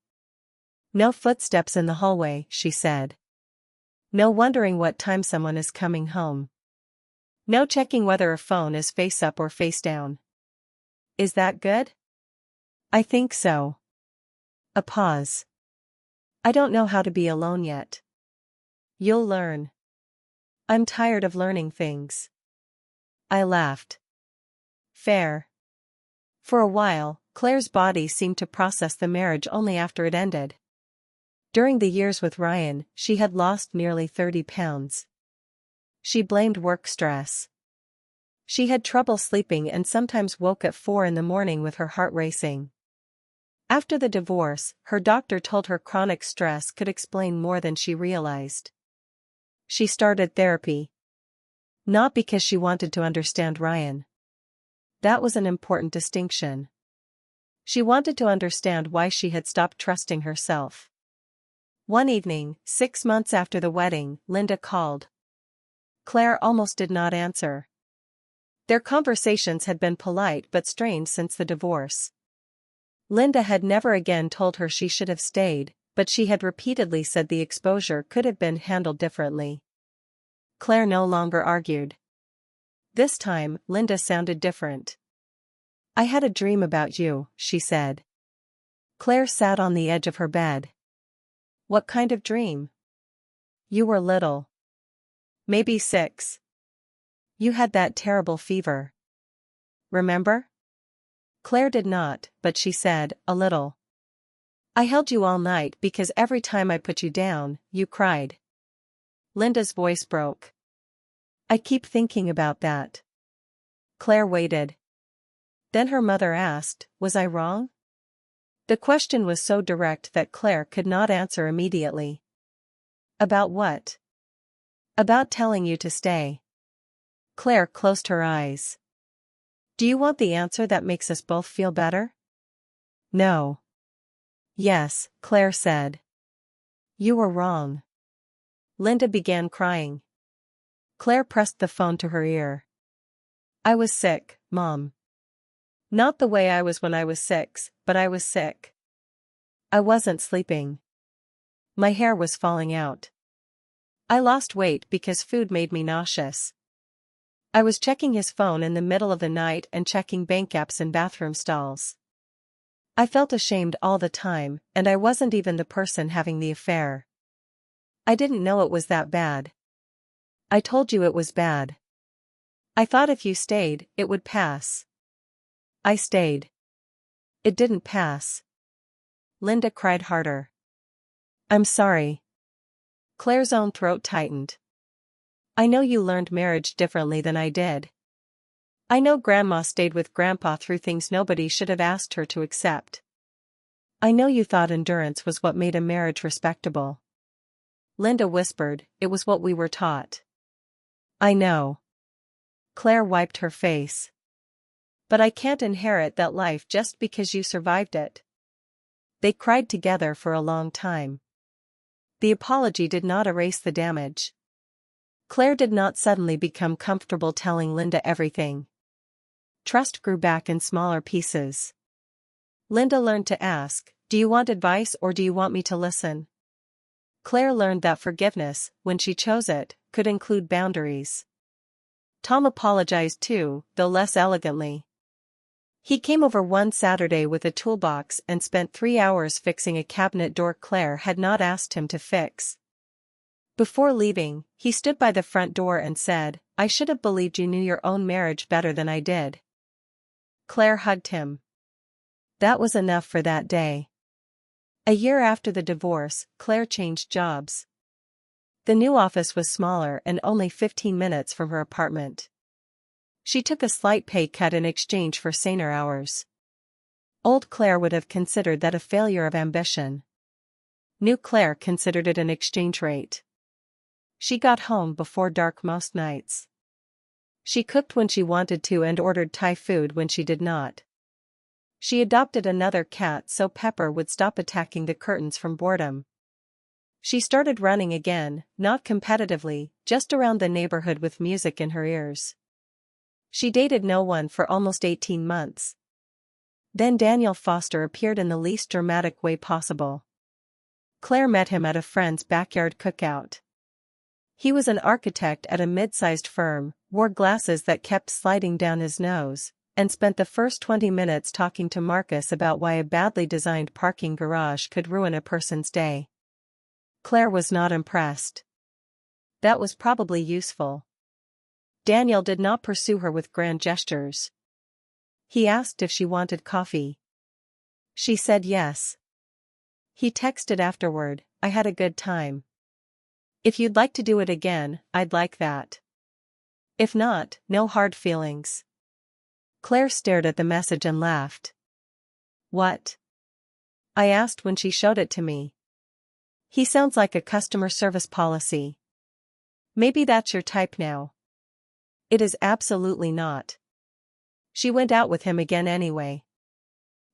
"No footsteps in the hallway," she said. "No wondering what time someone is coming home. No checking whether a phone is face up or face down." "Is that good?" "I think so." A pause. I don't know how to be alone yet. You'll learn. I'm tired of learning things. I laughed. Fair. For a while, Claire's body seemed to process the marriage only after it ended. During the years with Ryan, she had lost nearly 30 pounds. She blamed work stress. She had trouble sleeping and sometimes woke at 4 in the morning with her heart racing. After the divorce, her doctor told her chronic stress could explain more than she realized. She started therapy. Not because she wanted to understand Ryan. That was an important distinction. She wanted to understand why she had stopped trusting herself. One evening, 6 months after the wedding, Linda called. Claire almost did not answer. Their conversations had been polite but strained since the divorce. Linda had never again told her she should have stayed, but she had repeatedly said the exposure could have been handled differently. Claire no longer argued. This time, Linda sounded different. I had a dream about you, she said. Claire sat on the edge of her bed. What kind of dream? You were little. Maybe 6. You had that terrible fever. Remember? Claire did not, but she said, a little. I held you all night because every time I put you down, you cried. Linda's voice broke. I keep thinking about that. Claire waited. Then her mother asked, was I wrong? The question was so direct that Claire could not answer immediately. About what? About telling you to stay. Claire closed her eyes. Do you want the answer that makes us both feel better? No. Yes, Claire said. You were wrong. Linda began crying. Claire pressed the phone to her ear. I was sick, Mom. Not the way I was when I was 6, but I was sick. I wasn't sleeping. My hair was falling out. I lost weight because food made me nauseous. I was checking his phone in the middle of the night and checking bank apps in bathroom stalls. I felt ashamed all the time, and I wasn't even the person having the affair. I didn't know it was that bad. I told you it was bad. I thought if you stayed, it would pass. I stayed. It didn't pass. Linda cried harder. I'm sorry. Claire's own throat tightened. I know you learned marriage differently than I did. I know Grandma stayed with Grandpa through things nobody should have asked her to accept. I know you thought endurance was what made a marriage respectable. Linda whispered, it was what we were taught. I know. Claire wiped her face. But I can't inherit that life just because you survived it. They cried together for a long time. The apology did not erase the damage. Claire did not suddenly become comfortable telling Linda everything. Trust grew back in smaller pieces. Linda learned to ask, do you want advice or do you want me to listen? Claire learned that forgiveness, when she chose it, could include boundaries. Tom apologized too, though less elegantly. He came over one Saturday with a toolbox and spent 3 hours fixing a cabinet door Claire had not asked him to fix. Before leaving, he stood by the front door and said, I should have believed you knew your own marriage better than I did. Claire hugged him. That was enough for that day. A year after the divorce, Claire changed jobs. The new office was smaller and only 15 minutes from her apartment. She took a slight pay cut in exchange for saner hours. Old Claire would have considered that a failure of ambition. New Claire considered it an exchange rate. She got home before dark most nights. She cooked when she wanted to and ordered Thai food when she did not. She adopted another cat so Pepper would stop attacking the curtains from boredom. She started running again, not competitively, just around the neighborhood with music in her ears. She dated no one for almost 18 months. Then Daniel Foster appeared in the least dramatic way possible. Claire met him at a friend's backyard cookout. He was an architect at a mid-sized firm, wore glasses that kept sliding down his nose, and spent the first 20 minutes talking to Marcus about why a badly designed parking garage could ruin a person's day. Claire was not impressed. That was probably useful. Daniel did not pursue her with grand gestures. He asked if she wanted coffee. She said yes. He texted afterward, "I had a good time. If you'd like to do it again, I'd like that. If not, no hard feelings." Claire stared at the message and laughed. "What?" I asked when she showed it to me. "He sounds like a customer service policy. Maybe that's your type now." "It is absolutely not." She went out with him again anyway.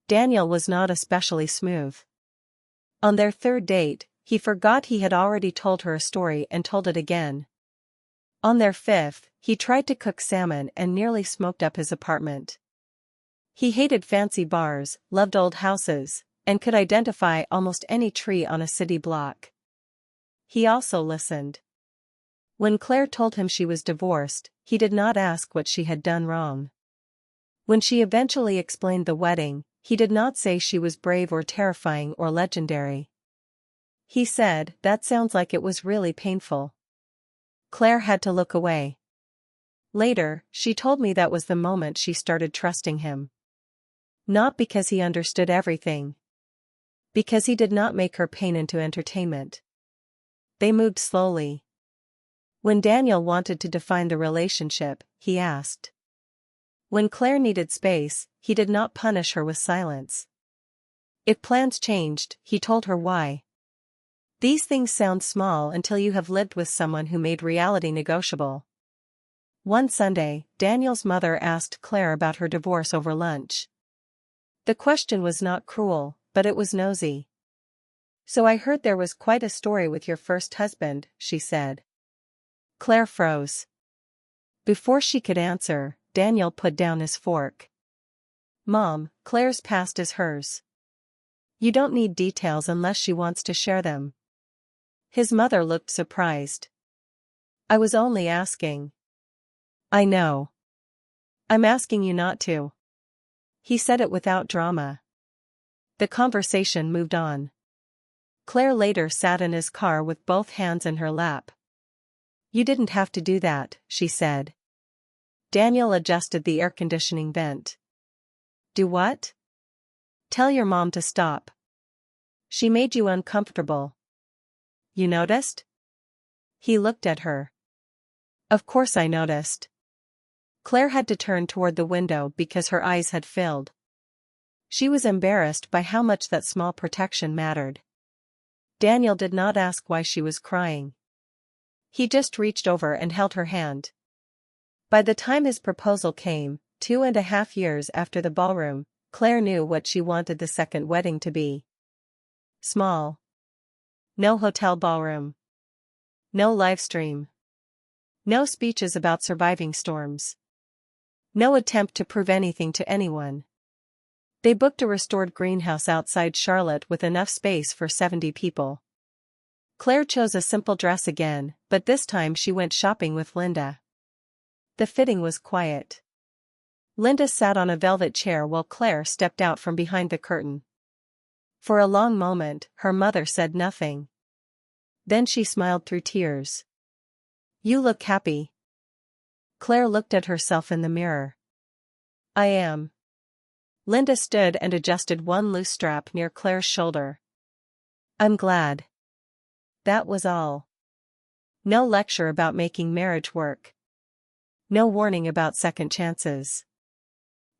Daniel was not especially smooth. On their third date, he forgot he had already told her a story and told it again. On their fifth, he tried to cook salmon and nearly smoked up his apartment. He hated fancy bars, loved old houses, and could identify almost any tree on a city block. He also listened. When Claire told him she was divorced, he did not ask what she had done wrong. When she eventually explained the wedding, he did not say she was brave or terrifying or legendary. He said, "That sounds like it was really painful." Claire had to look away. Later, she told me that was the moment she started trusting him. Not because he understood everything. Because he did not make her pain into entertainment. They moved slowly. When Daniel wanted to define the relationship, he asked. When Claire needed space, he did not punish her with silence. If plans changed, he told her why. These things sound small until you have lived with someone who made reality negotiable. One Sunday, Daniel's mother asked Claire about her divorce over lunch. The question was not cruel, but it was nosy. "So I heard there was quite a story with your first husband," she said. Claire froze. Before she could answer, Daniel put down his fork. "Mom, Claire's past is hers. You don't need details unless she wants to share them." His mother looked surprised. "I was only asking." "I know. I'm asking you not to." He said it without drama. The conversation moved on. Claire later sat in his car with both hands in her lap. "You didn't have to do that," she said. Daniel adjusted the air conditioning vent. "Do what?" "Tell your mom to stop. She made you uncomfortable. You noticed?" He looked at her. "Of course I noticed." Claire had to turn toward the window because her eyes had filled. She was embarrassed by how much that small protection mattered. Daniel did not ask why she was crying. He just reached over and held her hand. By the time his proposal came, 2.5 years after the ballroom, Claire knew what she wanted the second wedding to be. Small. No hotel ballroom. No live stream. No speeches about surviving storms. No attempt to prove anything to anyone. They booked a restored greenhouse outside Charlotte with enough space for 70 people. Claire chose a simple dress again, but this time she went shopping with Linda. The fitting was quiet. Linda sat on a velvet chair while Claire stepped out from behind the curtain. For a long moment, her mother said nothing. Then she smiled through tears. "You look happy." Claire looked at herself in the mirror. "I am." Linda stood and adjusted one loose strap near Claire's shoulder. "I'm glad." That was all. No lecture about making marriage work. No warning about second chances.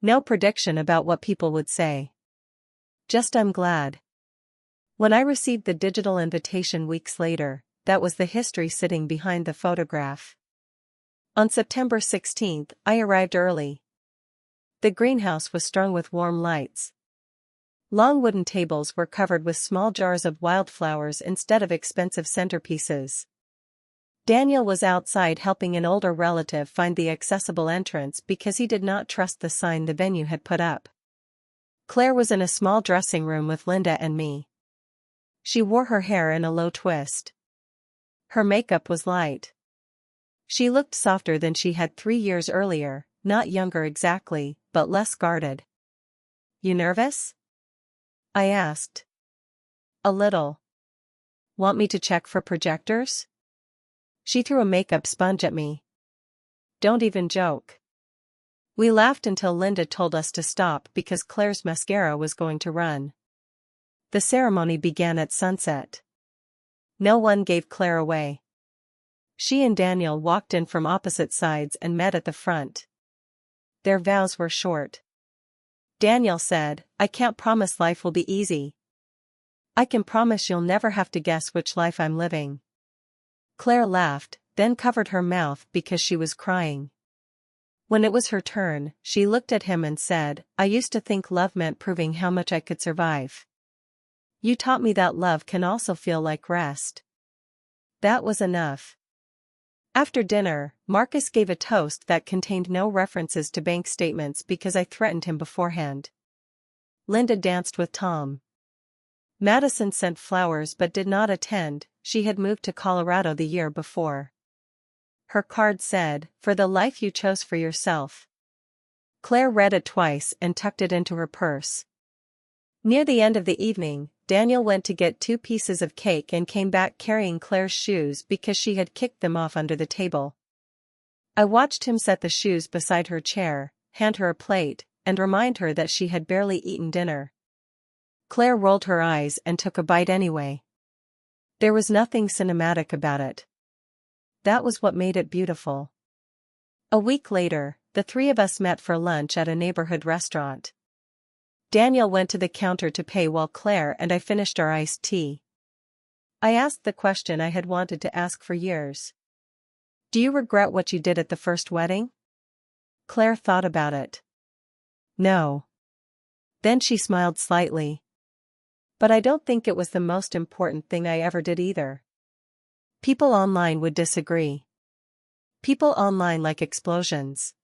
No prediction about what people would say. Just "I'm glad." When I received the digital invitation weeks later, that was the history sitting behind the photograph. On September 16th, I arrived early. The greenhouse was strung with warm lights. Long wooden tables were covered with small jars of wildflowers instead of expensive centerpieces. Daniel was outside helping an older relative find the accessible entrance because he did not trust the sign the venue had put up. Claire was in a small dressing room with Linda and me. She wore her hair in a low twist. Her makeup was light. She looked softer than she had 3 years earlier, not younger exactly, but less guarded. "You nervous?" I asked. "A little." "Want me to check for projectors?" She threw a makeup sponge at me. "Don't even joke." We laughed until Linda told us to stop because Claire's mascara was going to run. The ceremony began at sunset. No one gave Claire away. She and Daniel walked in from opposite sides and met at the front. Their vows were short. Daniel said, "I can't promise life will be easy. I can promise you'll never have to guess which life I'm living." Claire laughed, then covered her mouth because she was crying. When it was her turn, she looked at him and said, "I used to think love meant proving how much I could survive. You taught me that love can also feel like rest." That was enough. After dinner, Marcus gave a toast that contained no references to bank statements because I threatened him beforehand. Linda danced with Tom. Madison sent flowers but did not attend. She had moved to Colorado the year before. Her card said, "For the life you chose for yourself." Claire read it twice and tucked it into her purse. Near the end of the evening, Daniel went to get 2 pieces of cake and came back carrying Claire's shoes because she had kicked them off under the table. I watched him set the shoes beside her chair, hand her a plate, and remind her that she had barely eaten dinner. Claire rolled her eyes and took a bite anyway. There was nothing cinematic about it. That was what made it beautiful. A week later, the 3 of us met for lunch at a neighborhood restaurant. Daniel went to the counter to pay while Claire and I finished our iced tea. I asked the question I had wanted to ask for years. "Do you regret what you did at the first wedding?" Claire thought about it. "No." Then she smiled slightly. "But I don't think it was the most important thing I ever did either." People online would disagree. People online like explosions.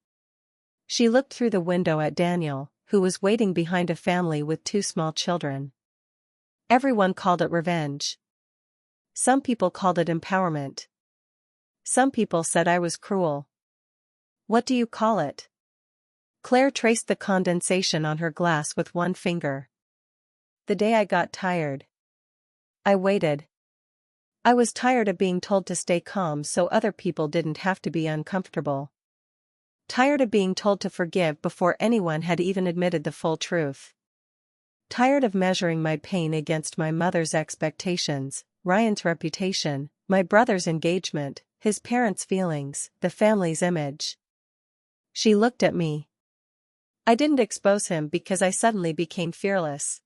She looked through the window at Daniel, who was waiting behind a family with 2 small children. Everyone called it revenge. Some people called it empowerment. Some people said I was cruel. What do you call it? Claire traced the condensation on her glass with one finger. The day I got tired. I waited. I was tired of being told to stay calm so other people didn't have to be uncomfortable. Tired of being told to forgive before anyone had even admitted the full truth. Tired of measuring my pain against my mother's expectations, Ryan's reputation, my brother's engagement, his parents' feelings, the family's image. She looked at me. I didn't expose him because I suddenly became fearless.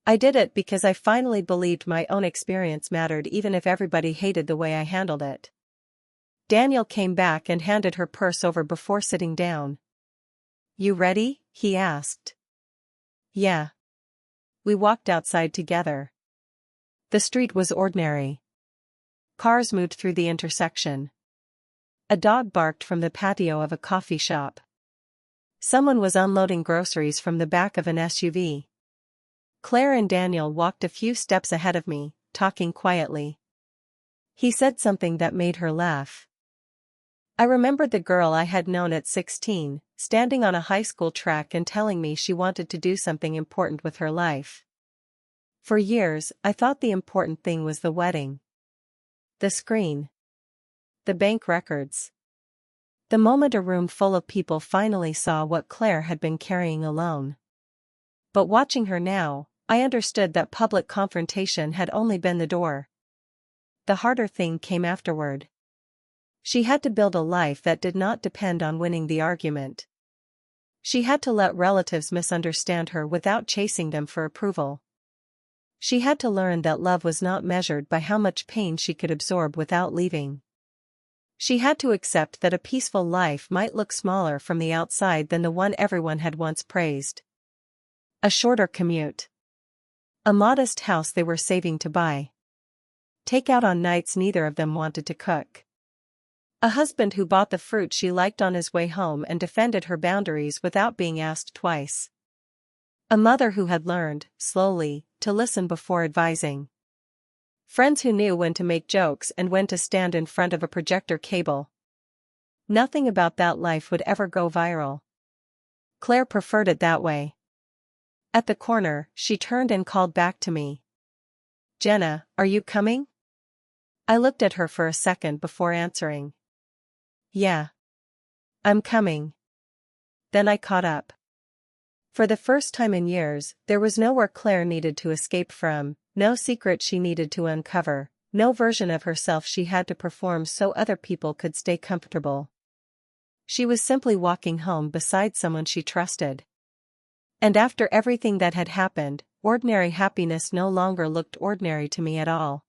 I did it because I finally believed my own experience mattered even if everybody hated the way I handled it. Daniel came back and handed her purse over before sitting down. "You ready?" he asked. "Yeah." We walked outside together. The street was ordinary. Cars moved through the intersection. A dog barked from the patio of a coffee shop. Someone was unloading groceries from the back of an SUV. Claire and Daniel walked a few steps ahead of me, talking quietly. He said something that made her laugh. I remembered the girl I had known at 16, standing on a high school track and telling me she wanted to do something important with her life. For years, I thought the important thing was the wedding. The screen. The bank records. The moment a room full of people finally saw what Claire had been carrying alone. But watching her now, I understood that public confrontation had only been the door. The harder thing came afterward. She had to build a life that did not depend on winning the argument. She had to let relatives misunderstand her without chasing them for approval. She had to learn that love was not measured by how much pain she could absorb without leaving. She had to accept that a peaceful life might look smaller from the outside than the one everyone had once praised. A shorter commute. A modest house they were saving to buy. Takeout on nights neither of them wanted to cook. A husband who bought the fruit she liked on his way home and defended her boundaries without being asked twice. A mother who had learned, slowly, to listen before advising. Friends who knew when to make jokes and when to stand in front of a projector cable. Nothing about that life would ever go viral. Claire preferred it that way. At the corner, she turned and called back to me. Jenna, are you coming? I looked at her for a second before answering. Yeah. I'm coming. Then I caught up. For the first time in years, there was nowhere Claire needed to escape from, no secret she needed to uncover, no version of herself she had to perform so other people could stay comfortable. She was simply walking home beside someone she trusted. And after everything that had happened, ordinary happiness no longer looked ordinary to me at all.